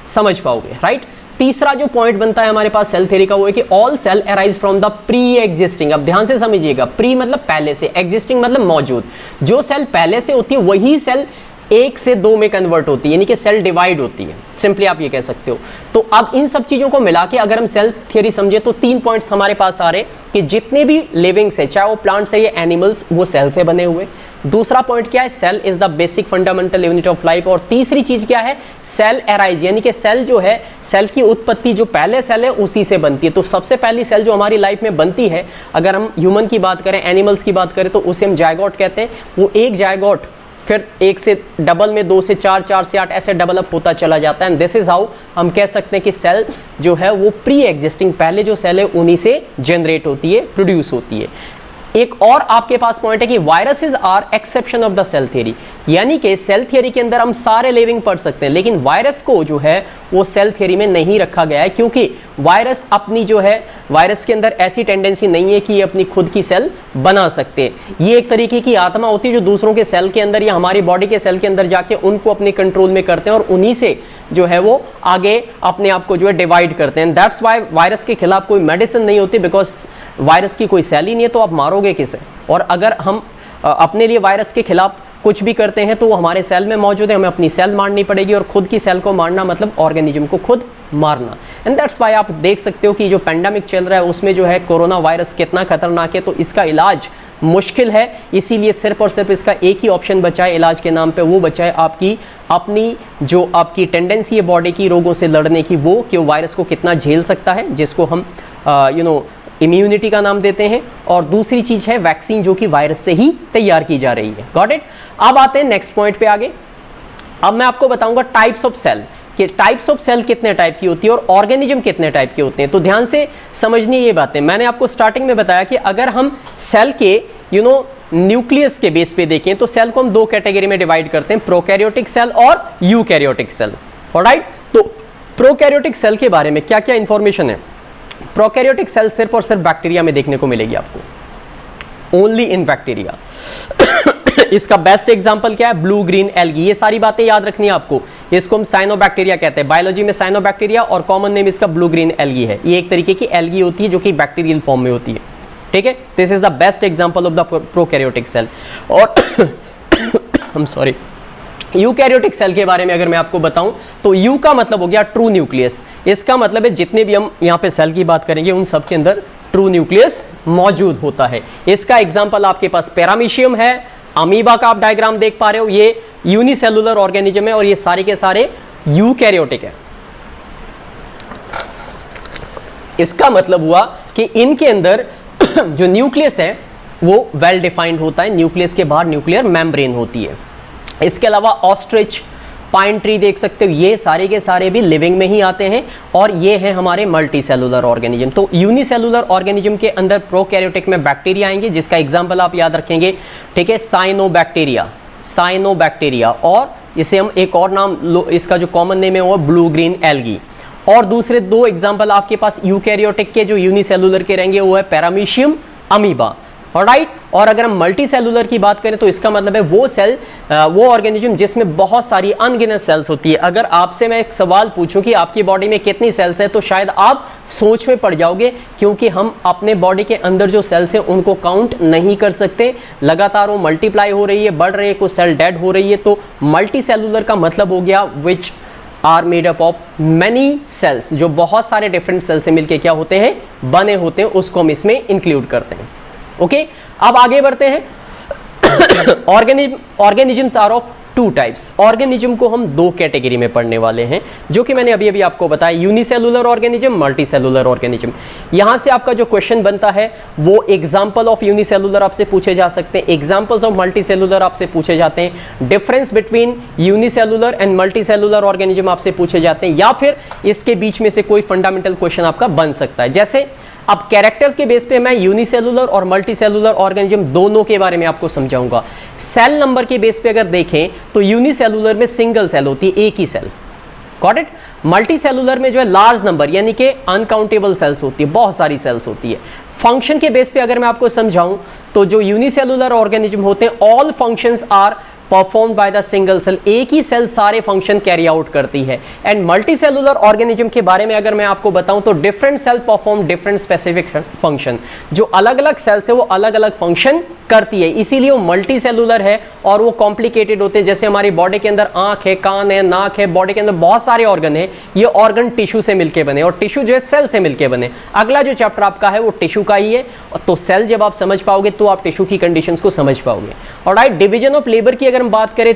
समझ पाओगे। राइट, तीसरा जो पॉइंट बनता है हमारे पास सेल थ्योरी का वो है कि all cell arise from the pre existing. अब ध्यान से समझिएगा, प्री मतलब पहले से, एग्जिस्टिंग मतलब मौजूद। जो सेल पहले से होती है वही सेल 1 से 2 में कन्वर्ट होती है, यानी कि सेल डिवाइड होती है, सिंपली आप ये कह सकते हो। तो अब इन सब चीजों को मिला के अगर हम सेल थ्योरी समझे तो 3 पॉइंट्स हमारे पास आ रहे कि जितने भी लिविंग्स है, चाहे वो प्लांट्स है या एनिमल्स, वो सेल से बने हुए। दूसरा पॉइंट क्या है, cell is the basic fundamental unit of life. और तीसरी चीज क्या है, सेल अराइज, यानी कि सेल जो है, सेल की उत्पत्ति जो पहले सेल है उसी से बनती है। तो सबसे पहली सेल जो हमारी लाइफ में बनती है, अगर हम ह्यूमन की बात करें, एनिमल्स की बात करें, तो उसे हम जायगोट कहते हैं। वो एक जायगोट फिर 1 से डबल में 2 से 4, 4 से 8 ऐसे डेवलप होता चला जाता है। एंड दिस इज हाउ हम कह सकते हैं कि सेल जो है वो प्री एग्जिस्टिंग, पहले जो सेल है उन्हीं से जनरेट होती है, प्रोड्यूस होती है। एक और आपके पास पॉइंट है कि viruses are exception of the cell theory, यानी कि सेल थ्योरी के अंदर हम सारे लिविंग पढ़ सकते हैं, लेकिन वायरस को जो है वो सेल थ्योरी में नहीं रखा गया है, क्योंकि वायरस अपनी जो है, वायरस के अंदर ऐसी टेंडेंसी नहीं है कि ये अपनी खुद की सेल बना सकते हैं। ये एक तरीके की आत्मा होती है जो दूसरों के सेल के अंदर या हमारी बॉडी के सेल के अंदर जाके उनको अपने कंट्रोल में करते हैं और उन्हीं से जो है वो आगे अपने आप को जो है डिवाइड करते हैं। दैट्स वाई वायरस के खिलाफ कोई मेडिसिन नहीं होती, बिकॉज वायरस की कोई सेल ही नहीं है, तो आप मारोगे किसे। और अगर हम अपने लिए वायरस के खिलाफ कुछ भी करते हैं तो वो हमारे सेल में मौजूद है, हमें अपनी सेल मारनी पड़ेगी, और खुद की सेल को मारना मतलब ऑर्गेनिज्म को खुद मारना। एंड दैट्स वाई आप देख सकते हो कि जो पेंडेमिक चल रहा है उसमें जो है कोरोना वायरस कितना खतरनाक है, तो इसका इलाज मुश्किल है, इसीलिए सिर्फ और सिर्फ इसका एक ही ऑप्शन बचा है इलाज के नाम पे, वो बचा है आपकी अपनी जो आपकी टेंडेंसी है बॉडी की रोगों से लड़ने की, वो कि वायरस को कितना झेल सकता है, जिसको हम इम्यूनिटी का नाम देते हैं। और दूसरी चीज है वैक्सीन, जो कि वायरस से ही तैयार की जा रही है। Got it. अब आते हैं नेक्स्ट पॉइंट पे आगे। अब मैं आपको बताऊंगा टाइप्स ऑफ सेल, कि टाइप्स ऑफ सेल कितने टाइप की होती है और ऑर्गेनिज्म कितने टाइप के होते हैं। तो ध्यान से समझनी ये बातें, मैंने आपको स्टार्टिंग में बताया कि अगर हम सेल के न्यूक्लियस के बेस पे देखें तो सेल को हम 2 कैटेगरी में डिवाइड करते हैं, प्रोकैरियोटिक सेल और यूकैरियोटिक सेल। ऑलराइट, तो प्रोकैरियोटिक सेल के बारे में क्या क्या इंफॉर्मेशन है प्रोकैरियोटिक सेल सिर्फ और सिर्फ बैक्टीरिया में देखने को मिलेगी आपको, ओनली इन बैक्टीरिया। इसका बेस्ट एग्जांपल क्या है? Blue green algae. ये सारी बातें याद रखनी है आपको। इसको हम साइनोबैक्टीरिया कहते हैं, बायोलॉजी में साइनोबैक्टीरिया, और कॉमन नेम इसका ब्लू ग्रीन एल्गी है। ये एक तरीके की एल्गी होती है जो कि बैक्टीरियल फॉर्म में होती है, ठीक है। This is the best example of the prokaryotic cell. और I'm sorry, यूकैरियोटिक सेल के बारे में अगर मैं आपको बताऊं तो यू का मतलब हो गया ट्रू न्यूक्लियस। इसका मतलब है जितने भी हम यहाँ पे सेल की बात करेंगे उन सब के अंदर ट्रू न्यूक्लियस मौजूद होता है। इसका एग्जांपल आपके पास पैरामीशियम है, अमीबा का आप डायग्राम देख पा रहे हो, ये यूनिसेलुलर ऑर्गेनिज्म है और ये सारे के सारे यूकैरियोटिक है। इसका मतलब हुआ कि इनके अंदर जो न्यूक्लियस है वो वेल डिफाइंड होता है, न्यूक्लियस के बाहर न्यूक्लियर मेम्ब्रेन होती है। इसके अलावा ऑस्ट्रिच, पाइन ट्री देख सकते हो, ये सारे के सारे भी लिविंग में ही आते हैं और ये हैं हमारे मल्टी सेलुलर ऑर्गेनिज्म। तो यूनिसेलुलर ऑर्गेनिज्म के अंदर प्रोकैरियोटिक में बैक्टीरिया आएंगे, जिसका एग्जांपल आप याद रखेंगे, ठीक है, साइनोबैक्टीरिया, साइनोबैक्टीरिया। और इसे हम एक और नाम, इसका जो कॉमन नेम है वो ब्लू ग्रीन एल्गी। और दूसरे दो एग्जाम्पल आपके पास यूकैरियोटिक के जो यूनिसेलुलर के रहेंगे वो है पैरामीशियम, अमीबा, ऑलराइट। और अगर हम मल्टी सेलुलर की बात करें तो इसका मतलब है वो सेल, वो ऑर्गेनिज्म जिसमें बहुत सारी अनगिनत सेल्स होती है। अगर आपसे मैं एक सवाल पूछूं कि आपकी बॉडी में कितनी सेल्स है तो शायद आप सोच में पड़ जाओगे, क्योंकि हम अपने बॉडी के अंदर जो सेल्स हैं उनको काउंट नहीं कर सकते। लगातार वो मल्टीप्लाई हो रही है, बढ़ रही है, कोई सेल डेड हो रही है। तो मल्टी सेलुलर का मतलब हो गया which are made up of many cells, जो बहुत सारे डिफरेंट सेल से मिलकर क्या होते हैं, बने होते हैं, उसको हम इसमें इंक्लूड करते हैं। ओके, अब आगे बढ़ते हैं। Organisms are of two types. Organism को हम दो कैटेगरी में पढ़ने वाले हैं, जो कि मैंने अभी अभी आपको बताया, unicellular organism, multi cellular organism. यहां से आपका जो क्वेश्चन बनता है वो एग्जांपल ऑफ यूनिसेलुलर आपसे पूछे जा सकते हैं, एग्जांपल्स ऑफ मल्टी सेलुलर आपसे पूछे जाते हैं, difference between unicellular and multi cellular organism आपसे पूछे जाते हैं, या फिर इसके बीच में से कोई फंडामेंटल क्वेश्चन आपका बन सकता है। जैसे अब कैरेक्टर्स के बेस पे मैं यूनिसेलुलर और मल्टी सेलुलर ऑर्गेनिज्म दोनों के बारे में आपको समझाऊंगा। सेल नंबर के बेस पे अगर देखें तो यूनिसेलुलर में सिंगल सेल होती है, एक ही cell, got it. Multi cellular में जो है लार्ज नंबर यानी कि अनकाउंटेबल सेल्स होती है, बहुत सारी सेल्स होती है। फंक्शन के बेस पे अगर मैं आपको समझाऊं तो जो यूनिसेलुलर ऑर्गेनिज्म होते हैं, all functions are performed by the single cell, एक ही सेल सारे फंक्शन कैरी आउट करती है। एंड मल्टी सेलुलर ऑर्गेनिज्म के बारे में अगर मैं आपको बताऊं तो different cell perform different specific function, जो अलग अलग सेल्स है वो अलग अलग फंक्शन करती है, इसीलिए वो मल्टी सेलुलर है और वो कॉम्प्लिकेटेड होते हैं। जैसे हमारी बॉडी के अंदर आंख है, कान है, नाक है, बॉडी के अंदर बहुत सारे ऑर्गन है, ये ऑर्गन टिश्यू से मिलके बने और टिश्यू जो है सेल से मिलके बने। अगला जो चैप्टर आपका है वो टिश्यू का ही है, तो सेल जब आप समझ पाओगे तो आप टिश्यू की कंडीशंस को समझ पाओगे। ऑलराइट, डिवीजन ऑफ लेबर की अगर हम बात करें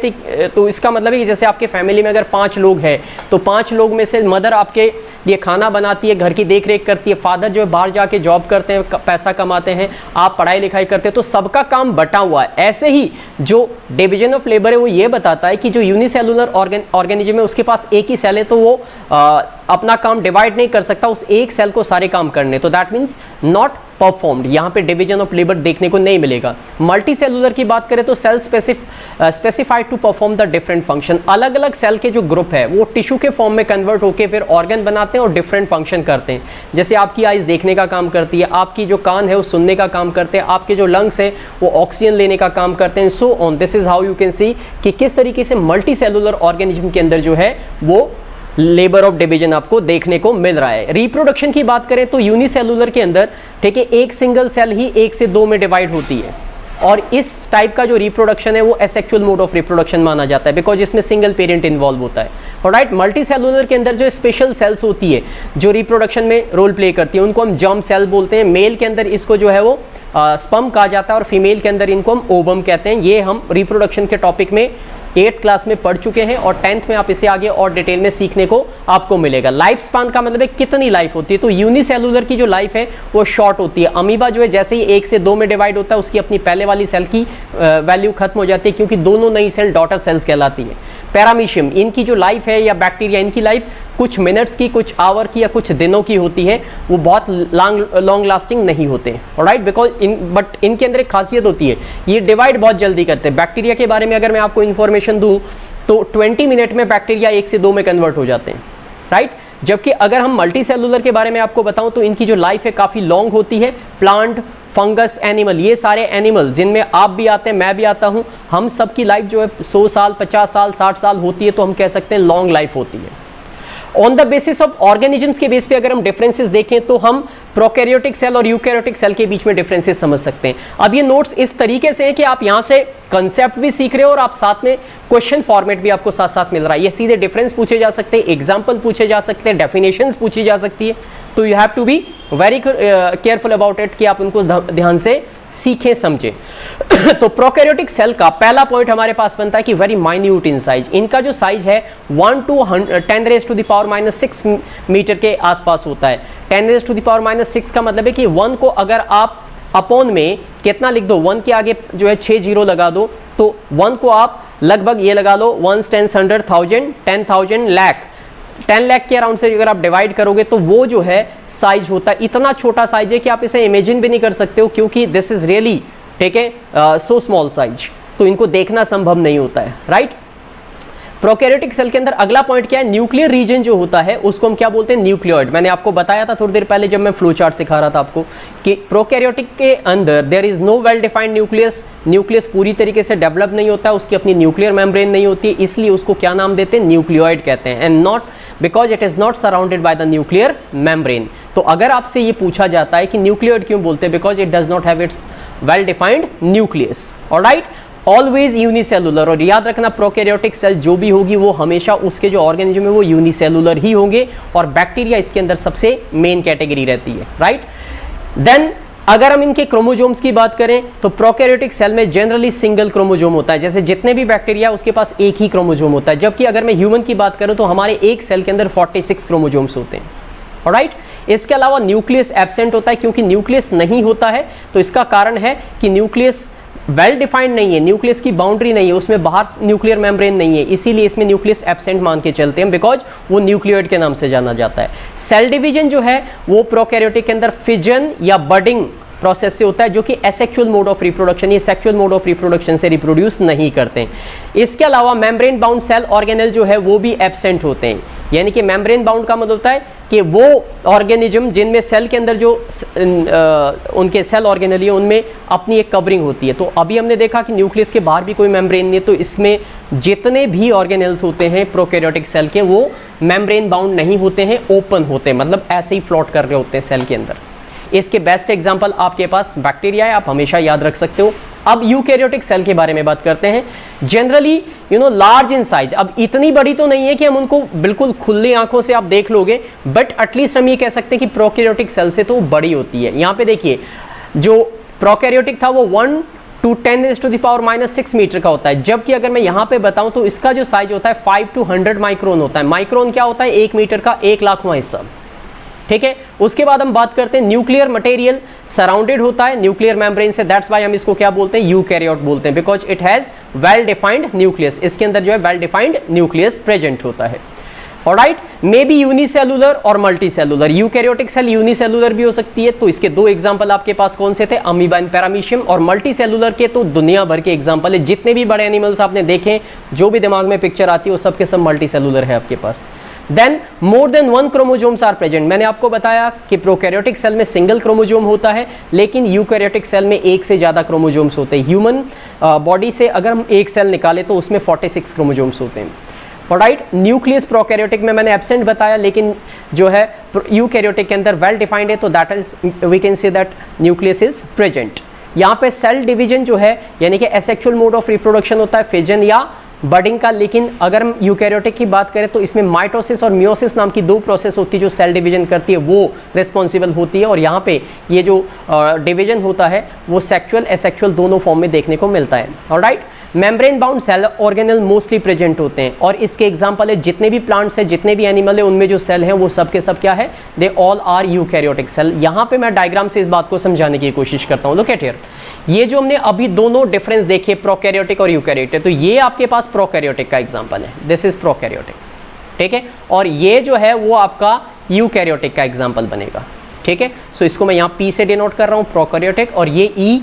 तो इसका मतलब है कि जैसे आपके फैमिली में अगर 5 लोग हैं तो 5 लोग में से मदर आपके लिए खाना बनाती है, घर की देख रेख करती है, फादर जो है बाहर जाके जॉब करते हैं, पैसा कमाते हैं, आप पढ़ाई लिखाई करते हैं, तो सबका काम बटा हुआ है। ऐसे ही जो डिवीजन ऑफ लेबर है वो ये बताता है कि जो यूनिसेलुलर ऑर्गेनिज्म है उसके पास एक ही सेल है तो वो अपना काम डिवाइड नहीं कर सकता, उस एक सेल को सारे काम करने, तो दैट मीन्स नॉट परफॉर्म्ड। यहाँ पे डिवीजन ऑफ लेबर देखने को नहीं मिलेगा। मल्टी सेलुलर की बात करें तो cell specified to perform the different function, अलग अलग सेल के जो ग्रुप है वो टिश्यू के फॉर्म में कन्वर्ट होकर फिर ऑर्गन बनाते हैं और डिफरेंट फंक्शन करते हैं। जैसे आपकी आइज देखने का काम करती है, आपकी जो कान है वो सुनने का काम करते हैं, आपके जो लंग्स है वो ऑक्सीजन लेने का काम करते हैं, so on. This is how you can सी कि किस तरीके से मल्टी सेलुलर ऑर्गेनिज्म के अंदर जो है वो लेबर ऑफ डिवीजन आपको देखने को मिल रहा है। रिप्रोडक्शन की बात करें तो यूनिसेलुलर के अंदर, ठीक है, एक सिंगल सेल ही 1 से 2 में डिवाइड होती है और इस टाइप का जो रिप्रोडक्शन है वो एसेक्सुअल मोड ऑफ रिप्रोडक्शन माना जाता है, बिकॉज इसमें सिंगल पेरेंट इन्वॉल्व होता है। ऑलराइट, मल्टी सेलुलर के अंदर जो स्पेशल सेल्स होती है जो रिप्रोडक्शन में रोल प्ले करती है उनको हम जर्म सेल बोलते हैं। मेल के अंदर इसको जो है वो स्पर्म कहा जाता है और फीमेल के अंदर इनको हम ओवम कहते हैं। ये हम रिप्रोडक्शन के टॉपिक में 8th क्लास में पढ़ चुके हैं और 10th में आप इसे आगे और डिटेल में सीखने को आपको मिलेगा। लाइफ स्पान का मतलब है कितनी लाइफ होती है, तो यूनिसेलुलर की जो लाइफ है वो शॉर्ट होती है। अमीबा जो है जैसे ही 1 से 2 में डिवाइड होता है उसकी अपनी पहले वाली सेल की वैल्यू खत्म हो जाती है, क्योंकि दोनों नई सेल डॉटर सेल्स कहलाती है। पैरामीशियम, इनकी जो लाइफ है या बैक्टीरिया, इनकी लाइफ कुछ मिनट्स की, कुछ आवर की या कुछ दिनों की होती है, वो बहुत लॉन्ग लास्टिंग नहीं होते, ऑलराइट, बिकॉज बट इनके अंदर एक खासियत होती है, ये डिवाइड बहुत जल्दी करते हैं। बैक्टीरिया के बारे में अगर मैं आपको इन्फॉर्मेशन दूं तो 20 मिनट में बैक्टीरिया 1 से 2 में कन्वर्ट हो जाते हैं, राइट। जबकि अगर हम मल्टी सेलुलर के बारे में आपको बताऊं तो इनकी जो लाइफ है काफ़ी लॉन्ग होती है। प्लांट, फंगस, एनिमल, ये सारे एनिमल जिनमें आप भी आते हैं, मैं भी आता हूं, हम सबकी लाइफ जो है 100 साल, 50 साल, 60 साल होती है, तो हम कह सकते हैं लॉन्ग लाइफ होती है। On the basis of organisms के बेस पे अगर हम डिफरेंसेस देखें तो हम प्रोकैरियोटिक सेल और यूकैरियोटिक सेल के बीच में डिफरेंसेस समझ सकते हैं। अब ये नोट्स इस तरीके से हैं कि आप यहां से कंसेप्ट भी सीख रहे हो और आप साथ में क्वेश्चन फॉर्मेट भी आपको साथ साथ मिल रहा है। ये सीधे डिफरेंस पूछे जा सकते हैं, एग्जाम्पल पूछे जा सकते हैं, डेफिनेशंस पूछी जा सकती है। तो you have to be very careful about it कि आप उनको ध्यान से सीखें, समझें। तो प्रोकैरियोटिक सेल का पहला पॉइंट हमारे पास बनता है कि वेरी माइन्यूट इन साइज। इनका जो साइज है 1 to 10⁻⁻⁶ मीटर के आसपास होता है। 10⁻⁻⁶ का मतलब है कि 1 को अगर आप अपॉन में कितना लिख दो, 1 के आगे जो है 6 जीरो लगा दो, तो 1 को आप लगभग ये लगा लो 1, 10, 100, 1000, 10,000, लाख, 10 लाख के अराउंड से अगर आप डिवाइड करोगे तो वो जो है साइज होता है। इतना छोटा साइज है कि आप इसे इमेजिन भी नहीं कर सकते हो, क्योंकि दिस इज रियली, ठीक है, सो स्मॉल साइज, तो इनको देखना संभव नहीं होता है, राइट। प्रोकैरियोटिक सेल के अंदर अगला पॉइंट क्या है, न्यूक्लियर रीजन जो होता है उसको हम क्या बोलते हैं, न्यूक्लियोइड। मैंने आपको बताया था थोड़ी देर पहले जब मैं फ्लो चार्ट सिखा रहा था आपको कि प्रोकैरियोटिक के अंदर there is no well defined nucleus. Nucleus पूरी तरीके से डेवलप नहीं होता है, उसकी अपनी न्यूक्लियर मेम्ब्रेन नहीं होती है, इसलिए उसको क्या नाम देते हैं, न्यूक्लियोइड कहते हैं, and not because it is not surrounded by the nuclear membrane. तो अगर आपसे ये पूछा जाता है कि न्यूक्लियोइड क्यों बोलते हैं, because it does not have it's well defined nucleus, alright. Always unicellular, और याद रखना प्रोकैरियोटिक सेल जो भी होगी वो हमेशा उसके जो ऑर्गेनिज्म है वो यूनिसेलुलर ही होंगे, और बैक्टीरिया इसके अंदर सबसे मेन कैटेगरी रहती है, राइट। देन अगर हम इनके क्रोमोजोम्स की बात करें तो प्रोकैरियोटिक सेल में जनरली सिंगल क्रोमोजोम होता है, जैसे जितने भी बैक्टीरिया उसके पास एक ही क्रोमोजोम होता है। जबकि अगर मैं ह्यूमन की बात करूं तो हमारे एक सेल के अंदर 46 क्रोमोजोम्स होते हैं, ऑलराइट। इसके अलावा न्यूक्लियस एब्सेंट होता है, क्योंकि न्यूक्लियस नहीं होता है तो इसका कारण है कि न्यूक्लियस वेल डिफाइंड नहीं है, न्यूक्लियस की बाउंड्री नहीं है, उसमें बाहर न्यूक्लियर मेम्ब्रेन नहीं है, इसीलिए इसमें न्यूक्लियस एब्सेंट मान के चलते हैं, बिकॉज वो न्यूक्लियोइड के नाम से जाना जाता है। सेल डिवीजन जो है वो प्रोकैरियोटिक के अंदर फिजन या बडिंग प्रोसेस से होता है, जो कि एसेक्सुअल मोड ऑफ रिप्रोडक्शन, ये सेक्सुअल मोड ऑफ रिप्रोडक्शन से रिप्रोड्यूस नहीं करते हैं। इसके अलावा मेम्ब्रेन बाउंड सेल ऑर्गेनेल जो है वो भी एब्सेंट होते हैं, यानी कि मेम्ब्रेन बाउंड का मतलब होता है कि वो ऑर्गेनिज्म जिनमें सेल के अंदर जो उनके सेल ऑर्गेनल है उनमें अपनी एक कवरिंग होती है। तो अभी हमने देखा कि न्यूक्लियस के बाहर भी कोई मेम्ब्रेन नहीं है, तो इसमें जितने भी ऑर्गेनेल्स होते हैं प्रोकैरियोटिक सेल के वो मेम्ब्रेन बाउंड नहीं होते हैं, ओपन होते हैं, मतलब ऐसे ही फ्लोट कर रहे होते हैं सेल के अंदर। इसके बेस्ट एग्जांपल आपके पास बैक्टीरिया है, आप हमेशा याद रख सकते हो। अब यूकैरियोटिक सेल के बारे में बात करते हैं। जनरली लार्ज इन साइज, अब इतनी बड़ी तो नहीं है कि हम उनको बिल्कुल खुली आंखों से आप देख लोगे, बट एटलीस्ट हम ये कह सकते हैं कि प्रोकैरियोटिक सेल से तो बड़ी होती है। यहाँ पे देखिए जो प्रोकैरियोटिक था वो 1 to 10⁻⁻⁶ मीटर का होता है, जबकि अगर मैं यहाँ पे बताऊं तो इसका जो साइज होता है 5 to 100 माइक्रोन होता है। माइक्रोन क्या होता है, 1 मीटर का 1,00,000वां हिस्सा, ठीक है। उसके बाद हम बात करते हैं न्यूक्लियर मटेरियल सराउंडेड होता है न्यूक्लियर मेम्ब्रेन से, दैट्स व्हाई हम इसको क्या बोलते हैं, यूकैरियोट बोलते हैं, because it has well defined nucleus. इसके अंदर जो है वेल डिफाइंड न्यूक्लियस प्रेजेंट होता है, ऑलराइट। मे बी यूनिसेलुलर और multicellular, eukaryotic cell unicellular भी हो सकती है, तो इसके दो एग्जांपल आपके पास कौन से थे, अमीबा एंड पैरामीशियम। और मल्टी सेलुलर के तो दुनिया भर के एग्जांपल है, जितने भी बड़े एनिमल्स आपने देखे, जो भी दिमाग में पिक्चर आती है वो सब के सब मल्टी सेलुलर है आपके पास। Then more than 1 chromosomes are present. मैंने आपको बताया कि प्रोकैरियोटिक सेल में सिंगल क्रोमोजोम होता है, लेकिन यूकैरियोटिक सेल में एक से ज़्यादा क्रोमोजोम्स होते हैं। ह्यूमन बॉडी से अगर हम एक सेल निकालें तो उसमें 46 क्रोमोजोम्स होते हैं, ऑलराइट। न्यूक्लियस प्रोकैरियोटिक में मैंने एब्सेंट बताया, लेकिन जो है यूकैरियोटिक के अंदर वेल डिफाइंड है, तो that is we can say that nucleus is present. यहाँ पे सेल डिवीजन जो है यानी कि एसेक्सुअल मोड ऑफ रिप्रोडक्शन होता है, फिजन या बडिंग का। लेकिन अगर हम यूकैरियोटिक की बात करें तो इसमें माइटोसिस और मियोसिस नाम की 2 प्रोसेस होती है जो सेल डिवीजन करती है, वो रिस्पॉन्सिबल होती है। और यहाँ पे ये जो डिवीजन होता है वो सेक्सुअल एसेक्सुअल दोनों फॉर्म में देखने को मिलता है, alright. Membrane bound cell organelle mostly present होते हैं, और इसके एग्जांपल है जितने भी प्लांट्स हैं, जितने भी एनिमल है, उनमें जो सेल हैं वो सब के सब क्या है, they all are eukaryotic cell. यहाँ पे मैं डायग्राम से इस बात को समझाने की कोशिश करता हूँ। लुक एट हियर, ये जो हमने अभी दोनों डिफरेंस देखे प्रोकैरियोटिक और यूकैरियोटिक, तो ये आपके पास प्रोकैरियोटिक का एग्जांपल है, दिस इज प्रोकैरियोटिक, ठीक है। और ये जो है वो आपका यूकैरियोटिक का एग्जांपल बनेगा, ठीक है। सो इसको मैं यहाँ P से डिनोट कर रहा हूँ प्रोकैरियोटिक, और ये E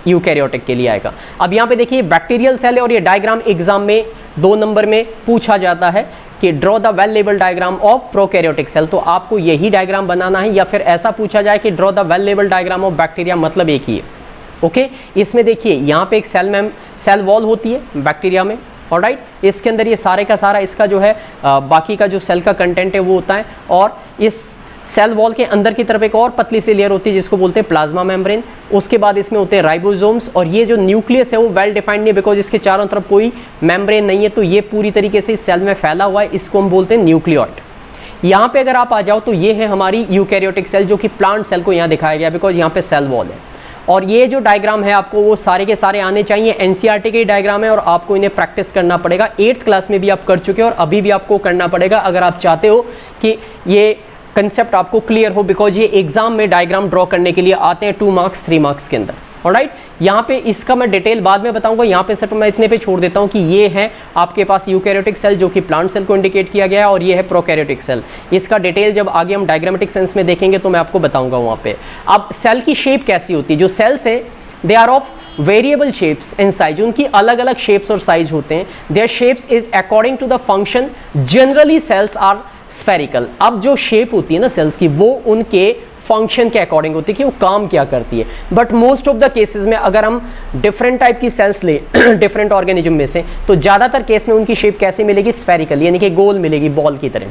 यूकैरियोटिक के लिए आएगा। अब यहाँ पे देखिए बैक्टीरियल सेल है, और ये डायग्राम एग्जाम में 2 नंबर में पूछा जाता है कि draw the well label diagram of prokaryotic cell, तो आपको यही डायग्राम बनाना है, या फिर ऐसा पूछा जाए कि draw the well label diagram of bacteria, मतलब एक ही है। ओके, इसमें देखिए यहाँ पे एक सेल वॉल होती है बैक्टीरिया में, ऑलराइट, इसके अंदर ये सारे का सारा इसका जो है बाकी का जो सेल का कंटेंट है वो होता है, और इस सेल वॉल के अंदर की तरफ एक और पतली सी लेयर होती है जिसको बोलते हैं प्लाज्मा मेम्ब्रेन। उसके बाद इसमें होते हैं राइबोसोम्स, और ये जो न्यूक्लियस है वो वेल डिफाइंड नहीं, बिकॉज इसके चारों तरफ कोई मेम्ब्रेन नहीं है, तो ये पूरी तरीके से इस सेल में फैला हुआ है, इसको हम बोलते हैं न्यूक्लियोइड। यहाँ पे अगर आप आ जाओ तो ये है हमारी यूकैरियोटिक सेल, जो कि प्लांट सेल को यहाँ दिखाया गया बिकॉज यहाँ पे सेल वॉल है। और ये जो डायग्राम है आपको वो सारे के सारे आने चाहिए, एनसीईआरटी के डायग्राम है और आपको इन्हें प्रैक्टिस करना पड़ेगा। 8th क्लास में भी आप कर चुके हो और अभी भी आपको करना पड़ेगा अगर आप चाहते हो कि ये कंसेप्ट आपको क्लियर हो, बिकॉज ये एग्जाम में डायग्राम ड्रॉ करने के लिए आते हैं 2 मार्क्स 3 मार्क्स के अंदर। ऑलराइट, यहाँ पे इसका मैं डिटेल बाद में बताऊंगा, यहाँ पे सिर्फ मैं इतने पे छोड़ देता हूँ कि ये है आपके पास यूकैरियोटिक सेल जो कि प्लांट सेल को इंडिकेट किया गया है, और ये है प्रोकैरियोटिक सेल। इसका डिटेल जब आगे हम डायग्रामेटिक सेंस में देखेंगे तो मैं आपको बताऊंगा वहाँ पे। अब सेल की शेप कैसी होती है, जो सेल्स है they are of variable shapes and size, उनकी अलग अलग शेप्स और साइज होते हैं। Their shapes is according to the function, generally cells are spherical. अब जो शेप होती है ना सेल्स की, वो उनके फंक्शन के अकॉर्डिंग होती है कि वो काम क्या करती है। But most of the cases में अगर हम डिफरेंट टाइप की सेल्स ले डिफरेंट ऑर्गेनिज्म में से, तो ज़्यादातर केस में उनकी शेप कैसे मिलेगी, स्फेरिकल, यानी कि गोल मिलेगी, बॉल की तरह,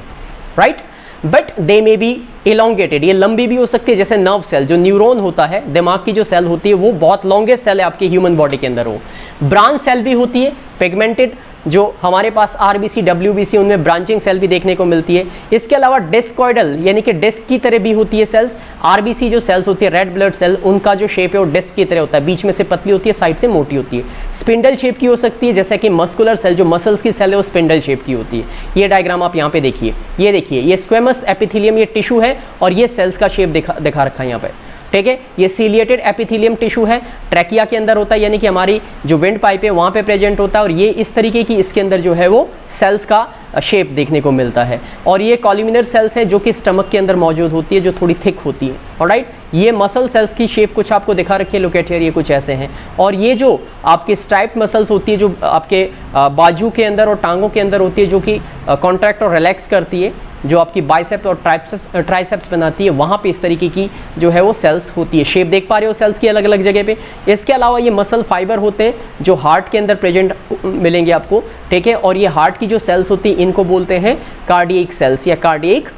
right. But they may be elongated, ये लंबी भी हो सकती है, जैसे नर्व सेल, जो न्यूरॉन होता है, दिमाग की जो सेल होती है, वो बहुत लॉन्गेस्ट सेल है आपके ह्यूमन बॉडी के अंदर हो। ब्रांच सेल भी होती है, पिगमेंटेड, जो हमारे पास आरबीसी डब्ल्यूबीसी, उनमें ब्रांचिंग सेल भी देखने को मिलती है। इसके अलावा डिस्कॉइडल, यानी कि डिस्क की तरह भी होती है सेल्स। आरबीसी जो सेल्स होती है, रेड ब्लड सेल, उनका जो शेप है वो डिस्क की तरह होता है, बीच में से पतली होती है, साइड से मोटी होती है। स्पिंडल शेप की हो सकती है, जैसे कि मस्कुलर सेल, जो मसल्स की सेल है वो स्पिंडल शेप की होती है। ये डायग्राम आप यहाँ पे देखिए, ये देखिए, ये स्क्वेमस एपिथेलियम, ये टिश्यू है, और ये सेल्स का शेप दिखा रखा है यहाँ पे, ठीक है। ये सीलिएटेड एपिथेलियम टिश्यू है, ट्रैकिया के अंदर होता है, यानी कि हमारी जो विंड पाइप है वहाँ पे प्रेजेंट होता है, और ये इस तरीके की इसके अंदर जो है वो सेल्स का शेप देखने को मिलता है। और ये कॉल्यूमिनर सेल्स हैं जो कि स्टमक के अंदर मौजूद होती है, जो थोड़ी थिक होती है, ऑलराइट। ये मसल सेल्स की शेप कुछ आपको दिखा रखी है, लुक एट हियर, ये कुछ ऐसे हैं। और ये जो आपकी स्ट्राइप्ड मसल्स होती है, जो आपके बाजू के अंदर और टांगों के अंदर होती है, जो कि कॉन्ट्रैक्ट और रिलैक्स करती है, जो आपकी बाइसेप्स और ट्राइसेप्स बनाती है, वहाँ पे इस तरीके की जो है वो सेल्स होती है। शेप देख पा रहे हो सेल्स की अलग अलग जगह पे। इसके अलावा ये मसल फाइबर होते हैं जो हार्ट के अंदर प्रेजेंट मिलेंगे आपको, ठीक है। और ये हार्ट की जो सेल्स होती हैं इनको बोलते हैं कार्डियक सेल्स या कार्डियक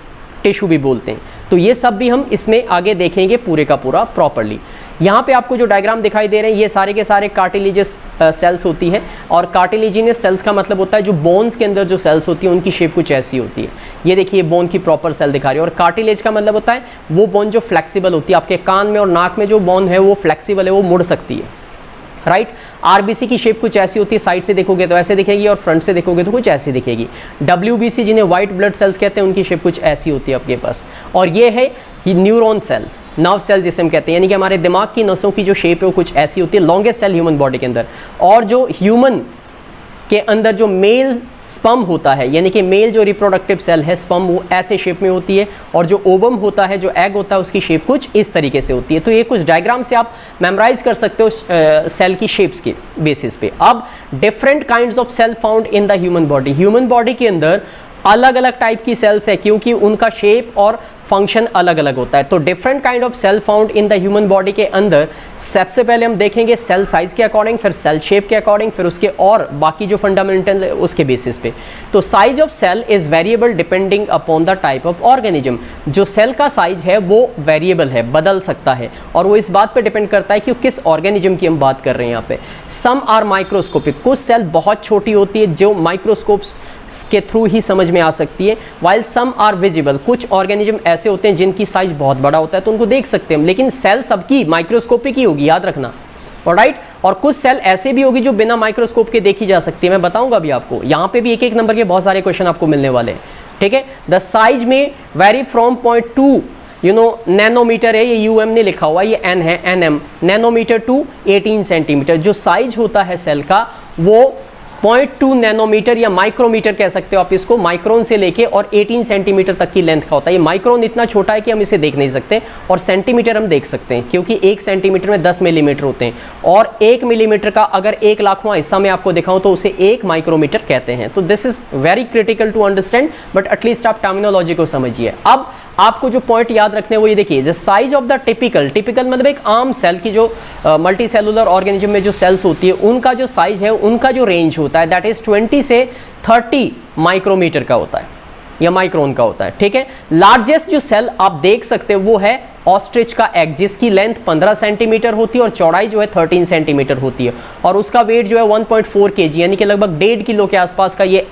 टिश्यू भी बोलते हैं। तो ये सब भी हम इसमें आगे देखेंगे पूरे का पूरा प्रॉपरली। यहाँ पे आपको जो डायग्राम दिखाई दे रहे हैं ये सारे के सारे कार्टिलेजस सेल्स होती है, और कार्टिलेजिनस सेल्स का मतलब होता है जो बोन्स के अंदर जो सेल्स होती है उनकी शेप कुछ ऐसी होती है। ये देखिए बोन की प्रॉपर सेल दिखा रही है। और कार्टिलेज का मतलब होता है वो बोन जो फ्लेक्सिबल होती है, आपके कान में और नाक में जो बोन है वो फ्लेक्सिबल है, वो मुड़ सकती है, राइट। आरबीसी की शेप कुछ ऐसी होती है, साइड से देखोगे तो ऐसे दिखेगी और फ्रंट से देखोगे तो कुछ ऐसी दिखेगी। डब्ल्यूबीसी जिन्हें व्हाइट ब्लड सेल्स कहते हैं, उनकी शेप कुछ ऐसी होती है आपके पास। और ये है न्यूरॉन सेल, नर्व सेल जिसे हम कहते हैं, यानी कि हमारे दिमाग की नसों की जो शेप है वो कुछ ऐसी होती है, लॉन्गेस्ट सेल ह्यूमन बॉडी के अंदर। और जो ह्यूमन के अंदर जो मेल स्पर्म होता है, यानी कि मेल जो रिप्रोडक्टिव सेल है स्पर्म, वो ऐसे शेप में होती है। और जो ओवम होता है, जो एग होता है, उसकी शेप कुछ इस तरीके से होती है। तो ये कुछ डायग्राम से आप मेमोराइज कर सकते हो सेल की शेप्स के बेसिस पे। अब different kinds of cell found in the human body, human body के अंदर अलग अलग टाइप की सेल्स है, क्योंकि उनका शेप और फंक्शन अलग अलग होता है। तो different kind of cell found in the human body के अंदर सबसे पहले हम देखेंगे सेल साइज के अकॉर्डिंग, फिर सेल शेप के अकॉर्डिंग, फिर उसके और बाकी जो फंडामेंटल है उसके बेसिस पे। तो size of cell is variable depending upon the type of organism. जो सेल का साइज है वो वेरिएबल है, बदल सकता है, और वो इस बात पे डिपेंड करता है कि किस ऑर्गेनिज्म की हम बात कर रहे हैं यहाँ पे। सम आर माइक्रोस्कोपिक, कुछ सेल बहुत छोटी होती है जो माइक्रोस्कोप्स के थ्रू ही समझ में आ सकती है, वाइल सम आर विजिबल, कुछ ऑर्गेनिज्म ऐसे होते हैं जिनकी साइज बहुत बड़ा होता है तो उनको देख सकते हैं, लेकिन सेल सबकी माइक्रोस्कोपिक ही होगी, याद रखना, ऑलराइट। और कुछ सेल ऐसे भी होगी जो बिना माइक्रोस्कोप के देखी जा सकती है, मैं बताऊंगा अभी आपको। यहाँ पे भी एक एक नंबर के बहुत सारे क्वेश्चन आपको मिलने वाले हैं, ठीक है। द साइज में वेरी फ्रॉम 0.2 नैनोमीटर है, ये UM नहीं लिखा हुआ, ये N है, NM, नैनोमीटर टू 18 सेंटीमीटर। जो साइज होता है सेल का वो 0.2 नैनोमीटर या माइक्रोमीटर कह सकते हो आप इसको, माइक्रोन से लेके और 18 सेंटीमीटर तक की लेंथ का होता है। ये माइक्रोन इतना छोटा है कि हम इसे देख नहीं सकते, और सेंटीमीटर हम देख सकते हैं क्योंकि 1 सेंटीमीटर में 10 मिलीमीटर होते हैं, और 1 मिलीमीटर का अगर 1,00,000वां हिस्सा मैं आपको दिखाऊं तो उसे 1 माइक्रोमीटर कहते हैं। तो this is very critical to understand, but at least आप टर्मिनोलॉजी को समझिए। अब आपको जो पॉइंट याद रखने वो ये देखिए, the size of the typical मतलब एक आम सेल की जो मल्टी सेलुलर ऑर्गेनिज्म में जो सेल्स होती है उनका जो साइज है, उनका जो रेंज होता है दैट इज 20 से 30 माइक्रोमीटर का होता है या माइक्रोन का होता है, ठीक है। लार्जेस्ट जो सेल आप देख सकते हो वो है ऑस्ट्रिच का एग, जिसकी लेंथ 15 सेंटीमीटर होती है और चौड़ाई जो है 13 सेंटीमीटर होती है, और उसका वेट जो है 1.4 kg यानी कि लगभग 1.5 किलो के आसपास का ये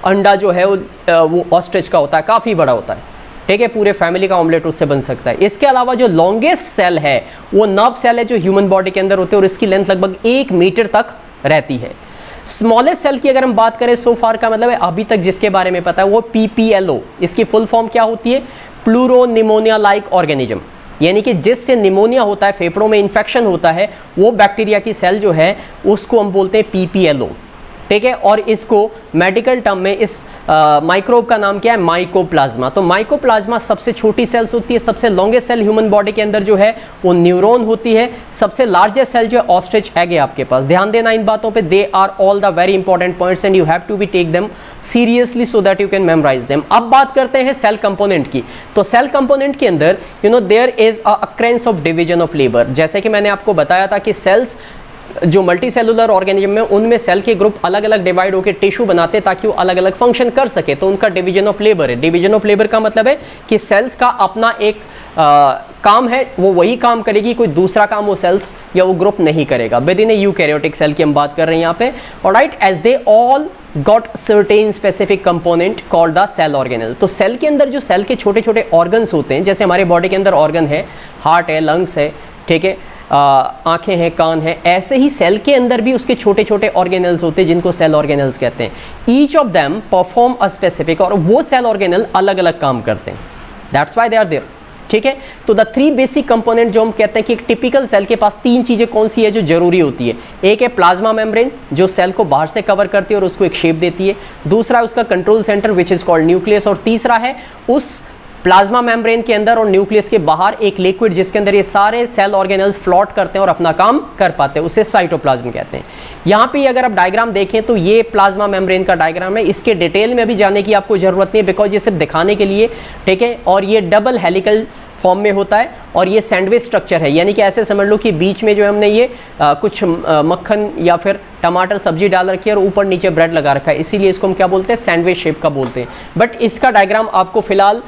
अंडा जो है वो ऑस्ट्रिच का होता है, काफ़ी बड़ा होता है, ठीक है। पूरे फैमिली का ऑमलेट उससे बन सकता है। इसके अलावा जो लॉन्गेस्ट सेल है वो नर्व सेल है जो ह्यूमन बॉडी के अंदर होते हैं, और इसकी लेंथ लगभग 1 मीटर तक रहती है। स्मॉलेस्ट सेल की अगर हम बात करें सो फार का मतलब है अभी तक जिसके बारे में पता है वो PPLO, इसकी फुल फॉर्म क्या होती है, प्लूरोनिमोनिया लाइक ऑर्गेनिज्म, यानी कि जिससे निमोनिया होता है, फेफड़ों में इन्फेक्शन होता है, वो बैक्टीरिया की सेल जो है उसको हम बोलते हैं PPLO, ठीक है। और इसको मेडिकल टर्म में इस माइक्रोब का नाम क्या है, माइकोप्लाज्मा। तो माइकोप्लाज्मा सबसे छोटी सेल्स होती है, सबसे लॉन्गेस्ट सेल ह्यूमन बॉडी के अंदर जो है वो न्यूरॉन होती है, सबसे लार्जेस्ट सेल जो है ऑस्ट्रिच एग है आपके पास। ध्यान देना इन बातों पे, they are all the very important points and you have to be take them seriously so that you can memorise them. अब बात करते हैं सेल कंपोनेंट की। तो सेल कंपोनेंट के अंदर there is a occurrence of division of labour. जैसे कि मैंने आपको बताया था कि सेल्स जो मल्टी सेलुलर ऑर्गेनिज्म में उनमें सेल के ग्रुप अलग अलग डिवाइड होकर टिश्यू बनाते हैं ताकि वो अलग अलग फंक्शन कर सके, तो उनका डिवीजन ऑफ लेबर है। डिवीजन ऑफ लेबर का मतलब है कि सेल्स का अपना एक काम है, वो वही काम करेगी, कोई दूसरा काम वो सेल्स या वो ग्रुप नहीं करेगा। Within a eukaryotic cell की हम बात कर रहे हैं यहाँ पे, alright, as they all got certain specific component called the cell organelle. तो सेल के अंदर जो सेल के छोटे छोटे ऑर्गन्स होते हैं, जैसे हमारे बॉडी के अंदर ऑर्गन है, हार्ट है, लंग्स है, ठीक है, आंखें हैं, कान है, ऐसे ही सेल के अंदर भी उसके छोटे छोटे ऑर्गेनल्स होते हैं जिनको सेल ऑर्गेनल्स कहते हैं। Each of them perform a specific, और वो सेल ऑर्गेनल अलग अलग काम करते हैं, that's why they are there, ठीक है। तो द 3 बेसिक कंपोनेंट जो हम कहते हैं कि एक टिपिकल सेल के पास 3 चीजें कौन सी है जो जरूरी होती है। एक है प्लाज्मा मेम्ब्रेन जो सेल को बाहर से कवर करती है और उसको एक शेप देती है, दूसरा है उसका control centre which is called nucleus, और तीसरा है उस प्लाज्मा मेम्ब्रेन के अंदर और न्यूक्लियस के बाहर एक लिक्विड जिसके अंदर ये सारे सेल ऑर्गेनल्स फ्लोट करते हैं और अपना काम कर पाते हैं, उसे साइटोप्लाज्म कहते हैं। यहाँ पे अगर आप डायग्राम देखें तो ये प्लाज्मा मेम्ब्रेन का डायग्राम है, इसके डिटेल में भी जाने की आपको जरूरत नहीं है बिकॉज ये सिर्फ दिखाने के लिए, ठीक है। और ये डबल हेलिकल फॉर्म में होता है और ये सैंडविच स्ट्रक्चर है, यानी कि ऐसे समझ लो कि बीच में जो हमने ये कुछ मक्खन या फिर टमाटर सब्जी डाल रखी है और ऊपर नीचे ब्रेड लगा रखा है, इसीलिए इसको हम क्या बोलते हैं, सैंडविच शेप का बोलते हैं। बट इसका डायग्राम आपको फिलहाल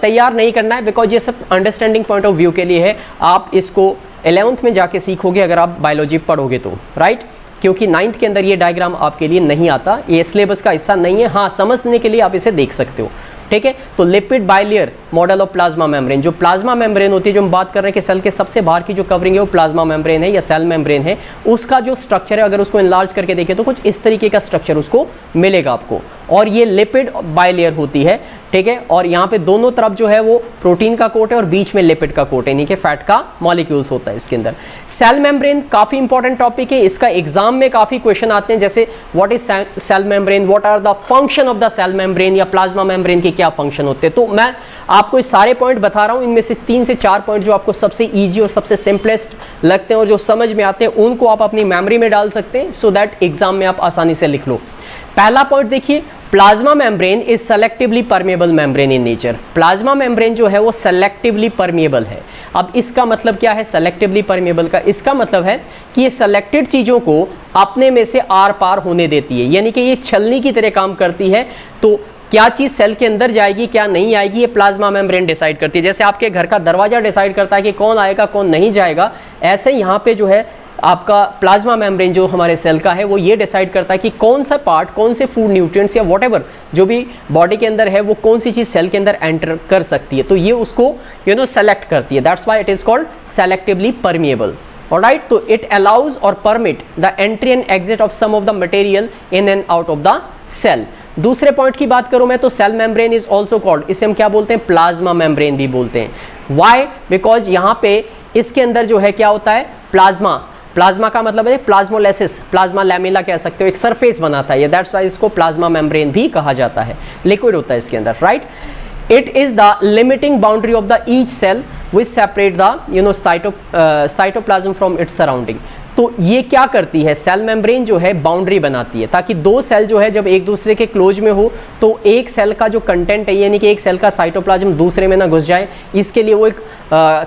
तैयार नहीं करना है बिकॉज ये सब अंडरस्टैंडिंग पॉइंट ऑफ व्यू के लिए है। आप इसको 11th में जाके सीखोगे अगर आप बायोलॉजी पढ़ोगे तो, राइट, क्योंकि 9th के अंदर ये डायग्राम आपके लिए नहीं आता, ये सिलेबस का हिस्सा नहीं है। हाँ, समझने के लिए आप इसे देख सकते हो, ठीक है। तो lipid bilayer model of plasma membrane, जो प्लाज्मा मेम्ब्रेन होती है, जो हम बात कर रहे हैं कि सेल के सबसे बाहर की जो कवरिंग है वो प्लाज्मा मेम्ब्रेन है या सेल मेम्ब्रेन है, उसका जो स्ट्रक्चर है अगर उसको एनलार्ज करके देखें तो कुछ इस तरीके का स्ट्रक्चर उसको मिलेगा आपको, और ये लिपिड बाइलेयर होती है, ठीक है। और यहाँ पे दोनों तरफ जो है वो प्रोटीन का कोट है और बीच में लिपिड का कोट है, यानी कि फैट का मॉलिक्यूल्स होता है इसके अंदर। सेल मेम्ब्रेन काफी इंपॉर्टेंट टॉपिक है, इसका एग्जाम में काफी क्वेश्चन आते हैं, जैसे what is cell membrane, what are the function of the cell membrane, या प्लाज्मा मेम्ब्रेन के क्या फंक्शन होते हैं। तो मैं आपको इस सारे पॉइंट बता रहा हूं, इनमें से 3 से 4 पॉइंट जो आपको सबसे इजी और सबसे सिंपलेस्ट लगते हैं और जो समझ में आते हैं उनको आप अपनी मेमोरी में डाल सकते हैं सो दैट एग्जाम में आप आसानी से लिख लो। पहला पॉइंट देखिए, plasma membrane is selectively permeable membrane in nature. Plasma membrane जो है वो सेलेक्टिवली परमेबल है। अब इसका मतलब क्या है सेलेक्टिवली परमेबल का? इसका मतलब है कि ये सेलेक्टेड चीजों को अपने में से आर पार होने देती है, यानी कि ये छलनी की तरह काम करती है। तो क्या चीज सेल के अंदर जाएगी क्या नहीं आएगी, ये प्लाज्मा मेम्ब्रेन डिसाइड करती है। जैसे आपके घर का दरवाजा डिसाइड करता है कि कौन आएगा कौन नहीं जाएगा, ऐसे यहाँ पे जो है आपका प्लाज्मा मेम्ब्रेन जो हमारे सेल का है वो ये डिसाइड करता है कि कौन सा पार्ट, कौन से फूड न्यूट्रिएंट्स या व्हाटएवर जो भी बॉडी के अंदर है वो कौन सी चीज सेल के अंदर एंटर कर सकती है। तो ये उसको सेलेक्ट करती है, that's why it is called selectively permeable. Alright, तो इट अलाउज और permit the entry and exit of some of the material in and out of the cell. दूसरे पॉइंट की बात करूं मैं तो cell membrane is also called, इसे हम क्या बोलते हैं, प्लाज्मा मेम्ब्रेन भी बोलते हैं। वाई? बिकॉज यहाँ पे इसके अंदर जो है क्या होता है, प्लाज्मा प्लाज्मा का मतलब है प्लाज्मोलाइसिस, प्लाज्मा लैमेला कह सकते हो, एक सरफेस बनाता है ये, दैट्स वाई इसको प्लाज्मा मेम्ब्रेन भी कहा जाता है, लिक्विड होता है इसके अंदर, right. It is the limiting boundary of the each cell which separate the cytoplasm from its surrounding. तो ये क्या करती है, सेल मेम्ब्रेन जो है बाउंड्री बनाती है, ताकि दो सेल जो है जब एक दूसरे के क्लोज में हो तो एक सेल का जो कंटेंट है, यानी कि एक सेल का साइटोप्लाज्म दूसरे में ना घुस जाए, इसके लिए वो एक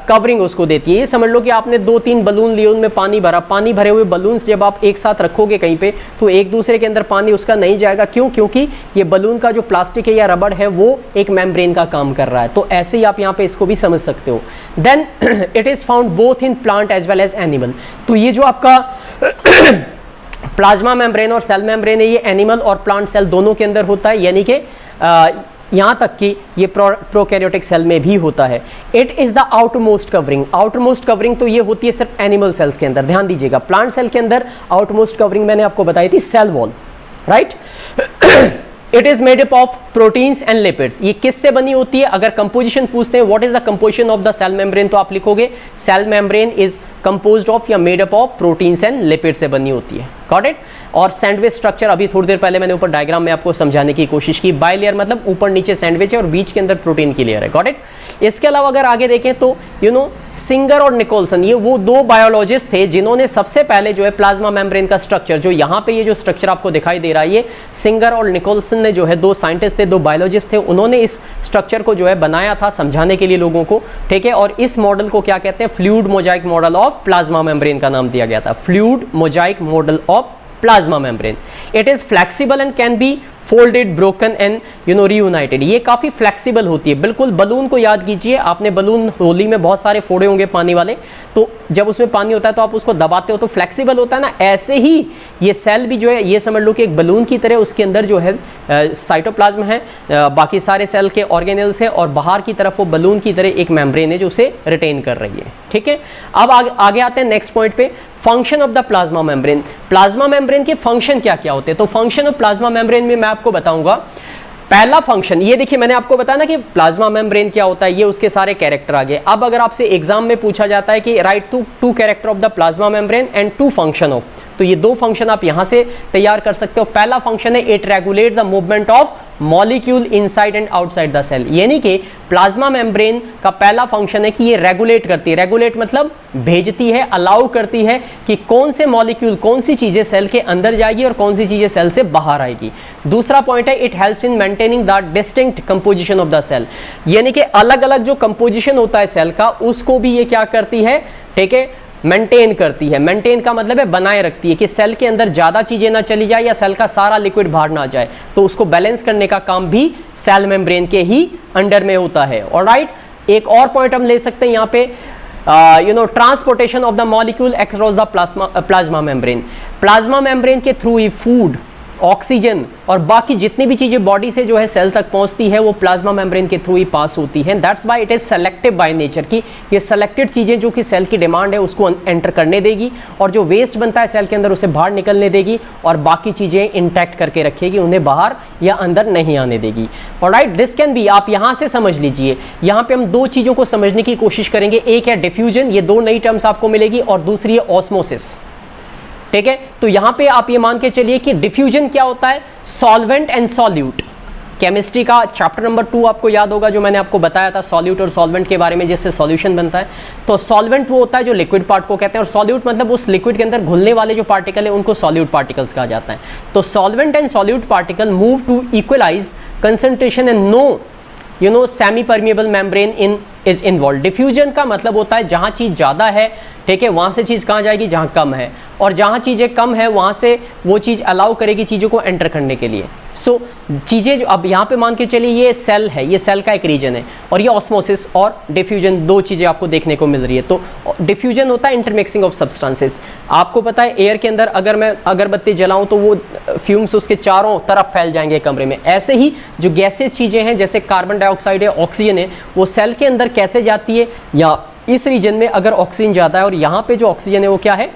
कवरिंग उसको देती है। ये समझ लो कि आपने 2-3 बलून लिए, उनमें पानी भरा, पानी भरे हुए बलून्स जब आप एक साथ रखोगे कहीं पे तो एक दूसरे के अंदर पानी उसका नहीं जाएगा, क्यों? क्योंकि ये बलून का जो प्लास्टिक है या रबड़ है वो एक मेम्ब्रेन का काम कर रहा है। तो ऐसे ही आप यहाँ पे इसको भी समझ सकते हो। Then it is found both in plant as well as animal. तो ये जो आपका प्लाज्मा मेम्ब्रेन और सेल मेम्ब्रेन है, ये एनिमल और प्लांट सेल दोनों के अंदर होता है, यानी कि यहाँ तक कि ये प्रोकैरियोटिक सेल में भी होता है। It is the outmost covering. Outmost covering तो ये होती है सिर्फ एनिमल सेल्स के अंदर, ध्यान दीजिएगा। प्लांट सेल के अंदर आउटमोस्ट कवरिंग मैंने आपको बताई थी cell wall, right. It is made up of proteins and lipids. ये किससे बनी होती है? अगर कंपोजिशन पूछते हैं what is the composition of the cell membrane, तो आप लिखोगे cell membrane is composed of या made up of proteins and lipid से बनी होती है, गॉट इट। और सैंडविच स्ट्रक्चर अभी थोड़ी देर पहले मैंने ऊपर डायग्राम में आपको समझाने की कोशिश की। बाई लेयर मतलब ऊपर नीचे सैंडविच है और बीच के अंदर प्रोटीन की लेयर है, गॉट इट। इसके अलावा अगर आगे देखें तो सिंगर और निकोलसन, ये वो दो बायोलॉजिस्ट थे जिन्होंने सबसे पहले जो है प्लाज्मा मेम्ब्रेन का स्ट्रक्चर, जो यहाँ पे ये जो स्ट्रक्चर आपको दिखाई दे रहा है, ये सिंगर और निकोलसन ने जो है, दो साइंटिस्ट थे, दो बायोलॉजिस्ट थे, उन्होंने इस स्ट्रक्चर को जो है बनाया था समझाने के लिए लोगों को, ठीक है। और इस मॉडल को क्या कहते हैं? Fluid Mosaic model of plasma membrane का नाम दिया गया था, fluid Mosaic model of plasma membrane. It is flexible and can be folded, broken and reunited. ये काफी फ्लेक्सिबल होती है, बिल्कुल बलून को याद कीजिए, आपने बलून होली में बहुत सारे फोड़े होंगे पानी वाले, तो जब उसमें पानी होता है तो आप उसको दबाते हो तो फ्लेक्सिबल होता है ना, ऐसे ही ये सेल भी जो है, ये समझ लो कि एक बलून की तरह उसके अंदर जो है साइटोप्लाज्म है, बाकी सारे सेल के ऑर्गेनेल्स है, और बाहर की तरफ वो बलून की तरह एक मेम्ब्रेन है जो उसे रिटेन कर रही है, ठीक है। अब आगे आते हैं नेक्स्ट पॉइंट पे, function of the plasma membrane. Plasma membrane के फंक्शन क्या क्या होते हैं? तो फंक्शन ऑफ प्लाज्मा मेम्ब्रेन में मैं आपको बताऊंगा। पहला फंक्शन ये देखिए, मैंने आपको बताया ना कि प्लाज्मा मेम्ब्रेन क्या होता है, ये उसके सारे कैरेक्टर आ गए। अब अगर आपसे एग्जाम में पूछा जाता है कि write two character of the plasma membrane and 2 function of, तो ये 2 फंक्शन आप यहां से तैयार कर सकते हो। पहला फंक्शन है it regulate the movement of molecule inside and outside the cell, यानी कि प्लाज्मा मेम्ब्रेन का पहला फंक्शन है कि ये रेगुलेट करती है। रेगुलेट मतलब भेजती है, अलाउ करती है कि कौन से मॉलिक्यूल, कौन सी चीजें सेल के अंदर जाएगी और कौन सी चीजें सेल से बाहर आएगी। दूसरा पॉइंट है it helps in maintaining the distinct composition of the cell, यानी कि अलग अलग जो कंपोजिशन होता है सेल का, उसको भी ये क्या करती है, ठीक है, मेंटेन करती है। मेंटेन का मतलब है बनाए रखती है, कि सेल के अंदर ज्यादा चीजें ना चली जाए या सेल का सारा लिक्विड बाहर ना जाए, तो उसको बैलेंस करने का काम भी सेल मेम्ब्रेन के ही अंडर में होता है। ऑलराइट, एक और पॉइंट हम ले सकते हैं यहाँ पे, transportation of the molecule across the plasma membrane. Plasma membrane के थ्रू ही फूड, ऑक्सीजन और बाकी जितनी भी चीजें बॉडी से जो है सेल तक पहुंचती है, वो प्लाज्मा मेम्ब्रेन के थ्रू ही पास होती हैं। That's why it is selective by nature, की ये सेलेक्टेड चीजें जो कि सेल की डिमांड है उसको एंटर करने देगी, और जो वेस्ट बनता है सेल के अंदर उसे बाहर निकलने देगी, और बाकी चीजें इंटैक्ट करके रखेगी, उन्हें बाहर या अंदर नहीं आने देगी। ऑलराइट, दिस कैन बी, आप यहां से समझ लीजिए, यहां पे हम 2 चीजों को समझने की कोशिश करेंगे। एक है डिफ्यूजन, ये 2 नई टर्म्स आपको मिलेगी, और दूसरी है ऑस्मोसिस, ठीक है। तो यहां पे आप ये मान के चलिए कि डिफ्यूजन क्या होता है, सॉल्वेंट एंड सॉल्यूट। केमिस्ट्री का चैप्टर नंबर 2 आपको याद होगा, जो मैंने आपको बताया था सॉल्यूट और सॉल्वेंट के बारे में, जिससे सॉल्यूशन बनता है। तो सॉल्वेंट वो होता है जो लिक्विड पार्ट को कहते हैं, और सॉल्यूट मतलब उस लिक्विड के अंदर घुलने वाले जो पार्टिकल है उनको सॉल्यूट पार्टिकल्स कहा जाता है। तो solvent and solute particle move to equalise concentration and no semipermeable membrane is involve. Diffusion का मतलब होता है जहां चीज ज्यादा है, ठीक है, वहां से चीज कहां जाएगी, जहां कम है, और जहां चीजें कम है वहां से वो चीज अलाउ करेगी चीजों को एंटर करने के लिए। सो चीजें जो अब यहां पे मान के चलिए ये सेल है, ये सेल का एक रीजन है, और ये ऑस्मोसिस और डिफ्यूजन 2 चीजें आपको देखने को मिल रही है। तो डिफ्यूजन होता है इंटरमिक्सिंग ऑफ सब्सटेंसेस। आपको पता है एयर के अंदर अगर मैं अगरबत्ती जलाऊं तो वो फ्यूम्स उसके चारों तरफ फैल जाएंगे कमरे में। ऐसे ही जो गैसेस चीजें हैं, जैसे कार्बन डाइऑक्साइड है, ऑक्सीजन है, वो सेल के अंदर कैसे जाती है, या इस रीजन में अगर ऑक्सीजन ज़्यादा है और यहाँ पे जो ऑक्सीजन है वो क्या है,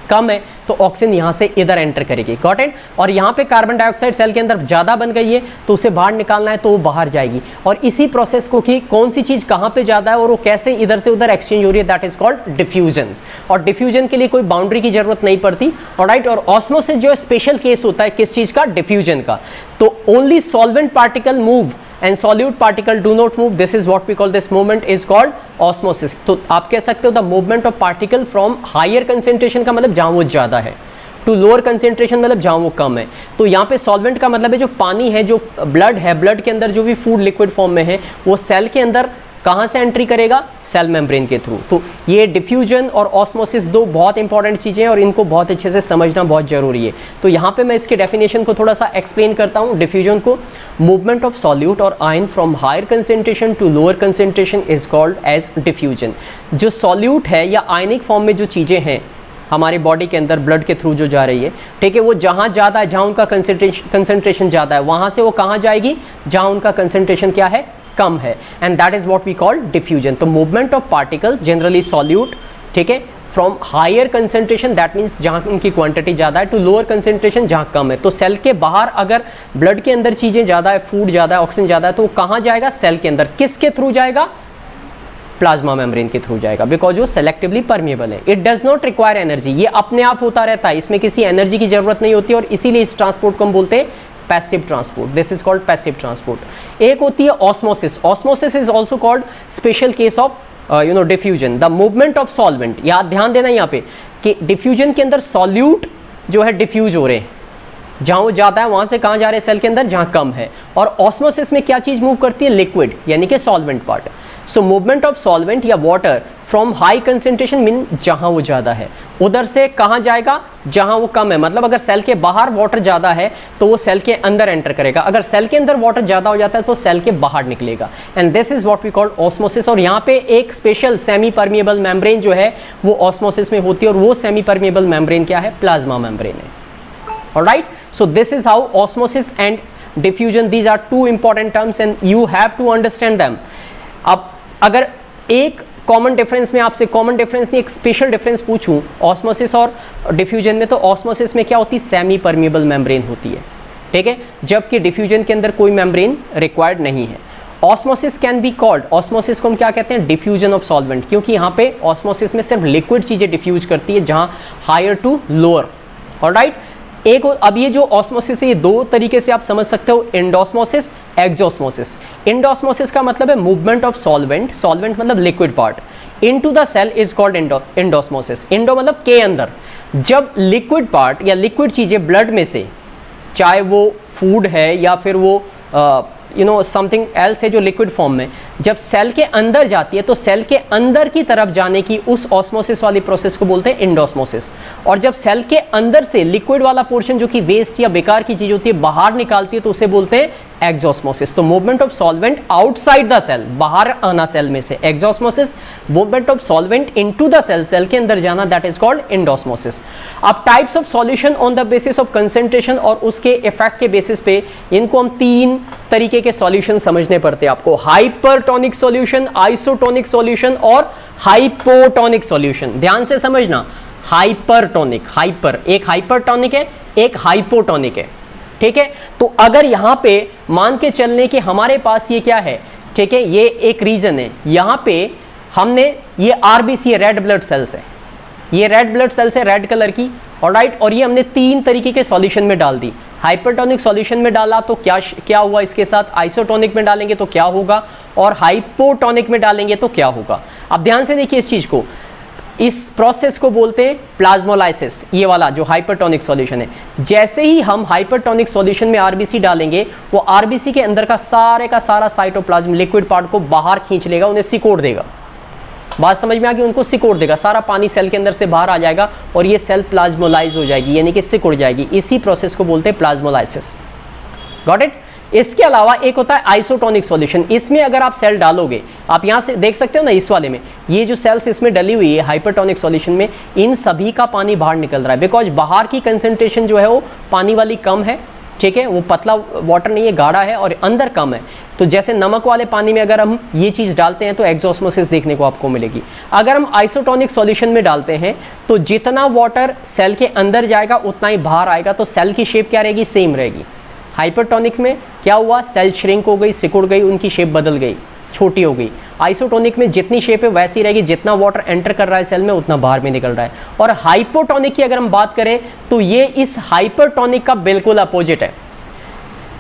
कम है, तो ऑक्सीजन यहाँ से इधर एंटर करेगी, गॉट इट। और यहाँ पे कार्बन डाइऑक्साइड सेल के अंदर ज़्यादा बन गई है तो उसे बाहर निकालना है तो वो बाहर जाएगी। और इसी प्रोसेस को कि कौन सी चीज़ कहाँ पे ज़्यादा है और वो कैसे इधर से उधर एक्सचेंज हो रही है, दैट इज कॉल्ड डिफ्यूजन। और डिफ्यूजन के लिए कोई बाउंड्री की जरूरत नहीं पड़ती, ऑलराइट। और ऑस्मोसिस जो है स्पेशल केस होता है किस चीज़ का, डिफ्यूजन का। तो only solvent particle move and solute particle do not move, this is what we call, this movement is called osmosis। तो आप कह सकते हो the movement of particle from higher concentration का मतलब जहाँ वो ज़्यादा है, to lower concentration मतलब जहाँ वो कम है। तो यहाँ पे solvent का मतलब है जो पानी है, जो ब्लड है, ब्लड के अंदर जो भी फूड लिक्विड फॉर्म में है वो सेल के अंदर कहाँ से एंट्री करेगा, सेल मेम्ब्रेन के थ्रू। तो ये डिफ्यूजन और ऑस्मोसिस दो बहुत इंपॉर्टेंट चीज़ें हैं और इनको बहुत अच्छे से समझना बहुत ज़रूरी है। तो यहाँ पे मैं इसके डेफिनेशन को थोड़ा सा एक्सप्लेन करता हूँ। डिफ्यूजन को, मूवमेंट ऑफ सॉल्यूट और ion from higher concentration to lower concentration is called as diffusion. जो सॉल्यूट है या आयनिक फॉर्म में जो चीज़ें हैं हमारी बॉडी के अंदर ब्लड के थ्रू जो जा रही है, ठीक है, वो जहाँ ज़्यादा है, जहाँ उनका कंसेंट्रेशन ज़्यादा है, वहाँ से वो कहाँ जाएगी जहाँ उनका कंसेंट्रेशन क्या है, कम है, and that is what we call diffusion. तो movement of particles generally solute, ठीक है, from higher concentration that means जहाँ उनकी क्वांटिटी ज़्यादा है, टू लोअर कंसेंट्रेशन जहाँ कम है। तो सेल के बाहर अगर ब्लड के अंदर चीज़ें ज़्यादा है, फूड ज़्यादा है, ऑक्सीजन ज़्यादा है, तो कहाँ जाएगा, सेल के अंदर। किसके थ्रू जाएगा, प्लाज्मा मेम्ब्रेन के थ्रू जाएगा, बिकॉज वो सेलेक्टिवली परमिएबल है। It does not require energy, ये अपने आप होता रहता है, इसमें किसी एनर्जी की जरूरत नहीं होती, और इसीलिए इस ट्रांसपोर्ट को हम बोलते हैं passive transport. This is called passive transport. एक होती है osmosis. Osmosis is also called special case of diffusion, the movement of solvent. याद ध्यान देना यहाँ पे कि डिफ्यूजन के अंदर सॉल्यूट जो है डिफ्यूज हो रहे हैं, जहाँ वो जाता है वहाँ से कहाँ जा रहे हैं, सेल के अंदर जहाँ कम है। और ऑस्मोसिस में क्या चीज़ मूव करती है, लिक्विड यानी कि solvent part. So movement of solvent या water from high concentration mean जहाँ वो ज़्यादा है, उधर से कहाँ जाएगा, जहाँ वो कम है। मतलब अगर सेल के बाहर वाटर ज़्यादा है तो वो सेल के अंदर एंटर करेगा, अगर सेल के अंदर वाटर ज़्यादा हो जाता है तो सेल के बाहर निकलेगा, and this is what we call osmosis. और यहाँ पे एक स्पेशल सेमी परमिएबल मेम्ब्रेन जो है वो ऑस्मोसिस में होती है, और वो सेमी परमिएबल मेम्ब्रेन क्या है, प्लाज्मा मेम्ब्रेन है। Alright, so this is how osmosis and diffusion, these are two important terms and you have to understand them. अब अगर एक कॉमन डिफरेंस में आपसे, कॉमन डिफरेंस नहीं एक स्पेशल डिफरेंस पूछूं ऑस्मोसिस और डिफ्यूजन में, तो ऑस्मोसिस में क्या होती है, सेमी परमिएबल मेम्ब्रेन होती है, ठीक है, जबकि डिफ्यूजन के अंदर कोई मेम्ब्रेन रिक्वायर्ड नहीं है। Osmosis can be called, osmosis को हम क्या कहते हैं, डिफ्यूजन ऑफ सॉल्वेंट, क्योंकि यहाँ पे ऑस्मोसिस में सिर्फ लिक्विड चीज़ें डिफ्यूज करती है जहाँ हायर टू लोअर। ऑलराइट, एक अब ये जो ऑस्मोसिस है ये दो तरीके से आप समझ सकते हो, एंडोस्मोसिस, एक्सोस्मोसिस। एंडोस्मोसिस का मतलब है मूवमेंट ऑफ सॉल्वेंट, सॉल्वेंट मतलब liquid part, into the cell is called endosmosis. Endo मतलब के अंदर, जब लिक्विड पार्ट या लिक्विड चीज़ें ब्लड में से, चाहे वो फूड है या फिर वो समथिंग एल्स है जो लिक्विड फॉर्म में, जब सेल के अंदर जाती है तो सेल के अंदर की तरफ जाने की उस ऑस्मोसिस वाली प्रोसेस को बोलते हैं एंडोस्मोसिस। और जब सेल के अंदर से लिक्विड वाला पोर्शन जो कि वेस्ट या बेकार की चीज होती है बाहर निकालती है तो उसे बोलते हैं एक्सोस्मोसिस। तो movement of solvent outside the cell, बाहर आना सेल में से, exosmosis. Movement of solvent into the cell, cell के अंदर जाना, दैट इज कॉल्ड एंडोस्मोसिस। अब types of solution on the basis of concentration और उसके इफेक्ट के बेसिस पे इनको हम तीन तरीके के सॉल्यूशन समझने पड़ते हैं आपको, हाइपरटोनिक सॉल्यूशन, आइसोटोनिक सॉल्यूशन और हाइपोटोनिक सॉल्यूशन। ध्यान से समझना, हाइपरटोनिक, हाइपर एक हाइपरटोनिक है, एक हाइपोटोनिक है, ठीक है। तो अगर यहां पे मान के चलने कि हमारे पास ये क्या है, ठीक है, ये एक रीजन है, यहां पे हमने ये आरबीसी है, रेड ब्लड सेल्स है, ये रेड ब्लड सेल्स है रेड कलर की, ऑलराइट, और ये हमने तीन तरीके के सॉल्यूशन में डाल दी। हाइपरटोनिक सॉल्यूशन में डाला तो क्या हुआ इसके साथ, आइसोटोनिक में डालेंगे तो क्या होगा, और हाइपोटोनिक में डालेंगे तो क्या होगा। अब ध्यान से देखिए इस चीज को, इस प्रोसेस को बोलते हैं प्लाज्मोलाइसिस, ये वाला जो हाइपरटोनिक सॉल्यूशन है। जैसे ही हम हाइपरटोनिक सॉल्यूशन में आरबीसी डालेंगे, वो आरबीसी के अंदर का सारा साइटोप्लाज्म लिक्विड पार्ट को बाहर खींच लेगा, उन्हें सिकोड़ देगा। बात समझ में आ गई, उनको सिकोड़ देगा, सारा पानी सेल के अंदर से बाहर आ जाएगा और ये सेल प्लाज्मोलाइज हो जाएगी, यानी कि सिकुड़ जाएगी। इसी प्रोसेस को बोलते हैं प्लाज्मोलाइसिस। Got it. इसके अलावा एक होता है आइसोटोनिक सॉल्यूशन। इसमें अगर आप सेल डालोगे, आप यहाँ से देख सकते हो ना, इस वाले में ये जो सेल्स इसमें डली हुई है हाइपरटोनिक सॉल्यूशन में, इन सभी का पानी बाहर निकल रहा है, बिकॉज बाहर की कंसेंट्रेशन जो है वो पानी वाली कम है, ठीक है, वो पतला वाटर नहीं है, गाढ़ा है और अंदर कम है। तो जैसे नमक वाले पानी में अगर हम ये चीज़ डालते हैं तो एक्सोस्मोसिस देखने को आपको मिलेगी। अगर हम आइसोटोनिक सॉल्यूशन में डालते हैं तो जितना वाटर सेल के अंदर जाएगा उतना ही बाहर आएगा, तो सेल की शेप क्या रहेगी, सेम रहेगी। हाइपरटोनिक में क्या हुआ, सेल श्रिंक हो गई, सिकुड़ गई, उनकी शेप बदल गई, छोटी हो गई। आइसोटोनिक में जितनी शेप है वैसी रहेगी, जितना वाटर एंटर कर रहा है सेल में उतना बाहर में निकल रहा है। और हाइपोटोनिक की अगर हम बात करें तो ये इस हाइपरटोनिक का बिल्कुल अपोजिट है।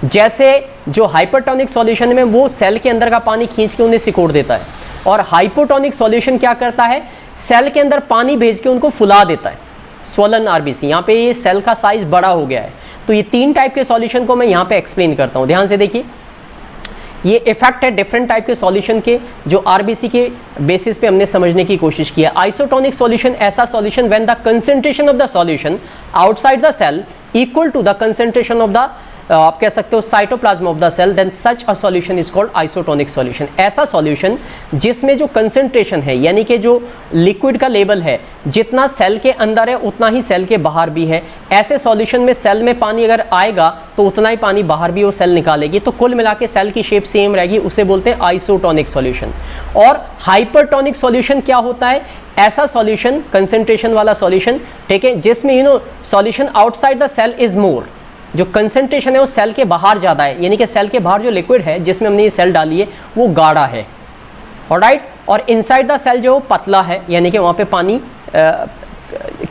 जैसे जो हाइपरटोनिक सॉल्यूशन में वो सेल के अंदर का पानी खींच के उन्हें सिकोड़ देता है, और हाइपोटोनिक सॉल्यूशन क्या करता है, सेल के अंदर पानी भेज के उनको फुला देता है। स्वलन आरबीसी, यहाँ पे ये सेल का साइज बड़ा हो गया है। तो ये 3 टाइप के सॉल्यूशन को मैं यहाँ पे एक्सप्लेन करता हूँ, ध्यान से देखिए। ये इफेक्ट है डिफरेंट टाइप के सॉल्यूशन के, जो आरबीसी के बेसिस पे हमने समझने की कोशिश की है। आइसोटोनिक सॉल्यूशन ऐसा solution when the concentration of the solution outside the cell equal to the concentration of the आप कह सकते हो cytoplasm of the cell, then such a solution is called isotonic solution. ऐसा सॉल्यूशन जिसमें जो concentration है, यानी कि जो लिक्विड का लेवल है, जितना सेल के अंदर है उतना ही सेल के बाहर भी है। ऐसे सॉल्यूशन में सेल में पानी अगर आएगा तो उतना ही पानी बाहर भी वो सेल निकालेगी, तो कुल मिला के सेल की शेप सेम रहेगी, उसे बोलते हैं आइसोटोनिक सॉल्यूशन। और हाइपरटोनिक सॉल्यूशन क्या होता है, ऐसा सॉल्यूशन कंसंट्रेशन वाला सॉल्यूशन, ठीक है, जिसमें solution outside the cell is more, जो कंसंट्रेशन है वो सेल के बाहर ज़्यादा है, यानी कि सेल के बाहर जो लिक्विड है जिसमें हमने ये सेल डाली है वो गाढ़ा है, ऑलराइट। और इनसाइड द सेल जो पतला है, यानी कि वहाँ पे पानी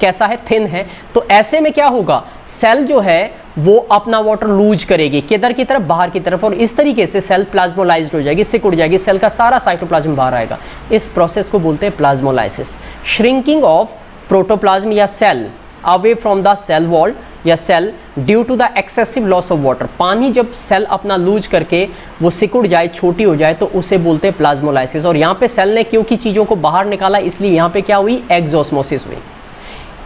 कैसा है, थिन है। तो ऐसे में क्या होगा, सेल जो है वो अपना वाटर लूज करेगी, किधर की तरफ, बाहर की तरफ, और इस तरीके से सेल प्लाज्मोलाइज्ड हो जाएगी, सिकुड़ जाएगी, सेल का सारा साइटोप्लाज्म बाहर आएगा। इस प्रोसेस को बोलते हैं प्लाज्मोलाइसिस। श्रिंकिंग ऑफ प्रोटोप्लाज्म या cell away from the cell wall या cell due to the excessive loss of water. पानी जब सेल अपना लूज करके वो सिकुड़ जाए, छोटी हो जाए, तो उसे बोलते हैं प्लाज्मोलाइसिस। और यहाँ पे सेल ने क्योंकि चीज़ों को बाहर निकाला, इसलिए यहाँ पे क्या हुई, एक्सोस्मोसिस हुई।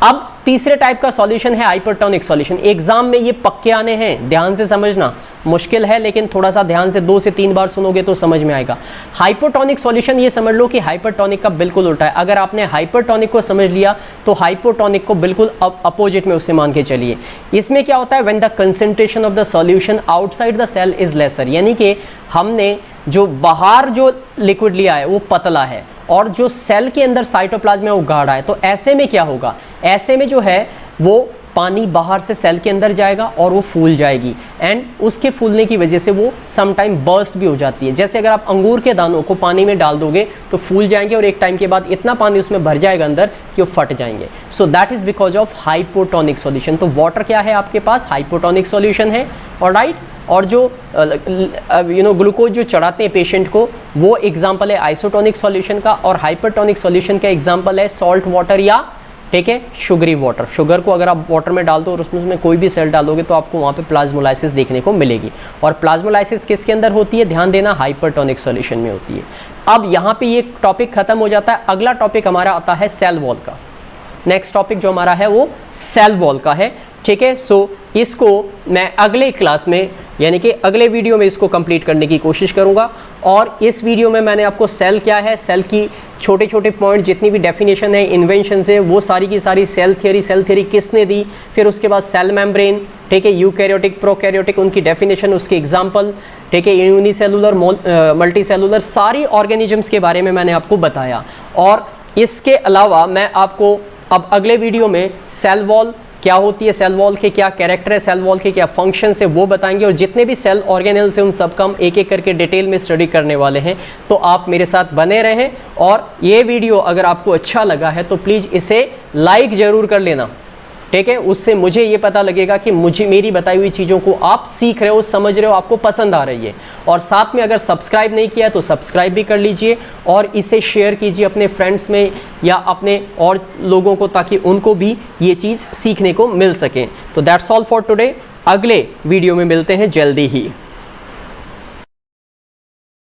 अब तीसरे टाइप का सॉल्यूशन है हाइपरटोनिक सॉल्यूशन। एग्जाम में ये पक्के आने हैं, ध्यान से समझना, मुश्किल है लेकिन थोड़ा सा ध्यान से 2 से 3 बार सुनोगे तो समझ में आएगा। हाइपोटोनिक सॉल्यूशन, ये समझ लो कि हाइपरटोनिक का बिल्कुल उल्टा है। अगर आपने हाइपरटोनिक को समझ लिया तो हाइपोटोनिक को बिल्कुल अपोजिट में उससे मान के चलिए। इसमें क्या होता है, when the concentration of the solution outside the cell is lesser, यानी कि हमने जो बाहर जो लिक्विड लिया है वो पतला है और जो सेल के अंदर साइटोप्लाज्म है वो गाढ़ा है। तो ऐसे में क्या होगा, ऐसे में जो है वो पानी बाहर से सेल के अंदर जाएगा और वो फूल जाएगी, एंड उसके फूलने की वजह से वो समटाइम बर्स्ट भी हो जाती है। जैसे अगर आप अंगूर के दानों को पानी में डाल दोगे तो फूल जाएंगे और एक टाइम के बाद इतना पानी उसमें भर जाएगा अंदर कि वो फट जाएंगे। So that is because of hypotonic solution. तो वाटर क्या है आपके पास, हाइपोटोनिक सॉल्यूशन है, ऑलराइट। और जो ग्लूकोज जो चढ़ाते हैं पेशेंट को, वो एग्जाम्पल है आइसोटोनिक सॉल्यूशन का। और हाइपरटोनिक सॉल्यूशन का एग्जाम्पल है सॉल्ट वाटर या, ठीक है, शुगरी वाटर। शुगर को अगर आप वाटर में डाल दो और उसमें कोई भी सेल डालोगे तो आपको वहाँ पे प्लाज्मोलाइसिस देखने को मिलेगी। और प्लाज्मोलाइसिस किसके अंदर होती है, ध्यान देना, हाइपरटोनिक सॉल्यूशन में होती है। अब यहाँ पे ये टॉपिक खत्म हो जाता है। अगला टॉपिक हमारा आता है सेल वॉल का। नेक्स्ट टॉपिक जो हमारा है वो सेल वॉल का है, ठीक है। सो इसको मैं अगले क्लास में, यानी कि अगले वीडियो में इसको कंप्लीट करने की कोशिश करूंगा। और इस वीडियो में मैंने आपको सेल क्या है, सेल की छोटे छोटे पॉइंट, जितनी भी डेफिनेशन है, इन्वेंशन है, वो सारी की सारी, सेल थ्योरी किसने दी, फिर उसके बाद सेल मेम्ब्रेन, ठीक है, यूकैरियोटिक, प्रोकैरियोटिक, उनकी डेफिनेशन, उसके एग्जाम्पल, ठीक है, यूनिसेलुलर, मल्टी सेलुलर, सारी ऑर्गेनिजम्स के बारे में मैंने आपको बताया। और इसके अलावा मैं आपको अब अगले वीडियो में सेल वॉल क्या होती है, सेल वॉल के क्या कैरेक्टर है, सेल वॉल के क्या फंक्शन है, वो बताएंगे। और जितने भी सेल ऑर्गेनेल्स हैं उन सब का हम एक एक करके डिटेल में स्टडी करने वाले हैं। तो आप मेरे साथ बने रहें। और ये वीडियो अगर आपको अच्छा लगा है तो प्लीज़ इसे लाइक ज़रूर कर लेना, ठीक है। उससे मुझे ये पता लगेगा कि मेरी बताई हुई चीज़ों को आप सीख रहे हो, समझ रहे हो, आपको पसंद आ रही है। और साथ में अगर सब्सक्राइब नहीं किया है तो सब्सक्राइब भी कर लीजिए और इसे शेयर कीजिए अपने फ्रेंड्स में या अपने और लोगों को, ताकि उनको भी ये चीज़ सीखने को मिल सके। तो दैट्स ऑल फॉर टुडे। अगले वीडियो में मिलते हैं जल्दी ही।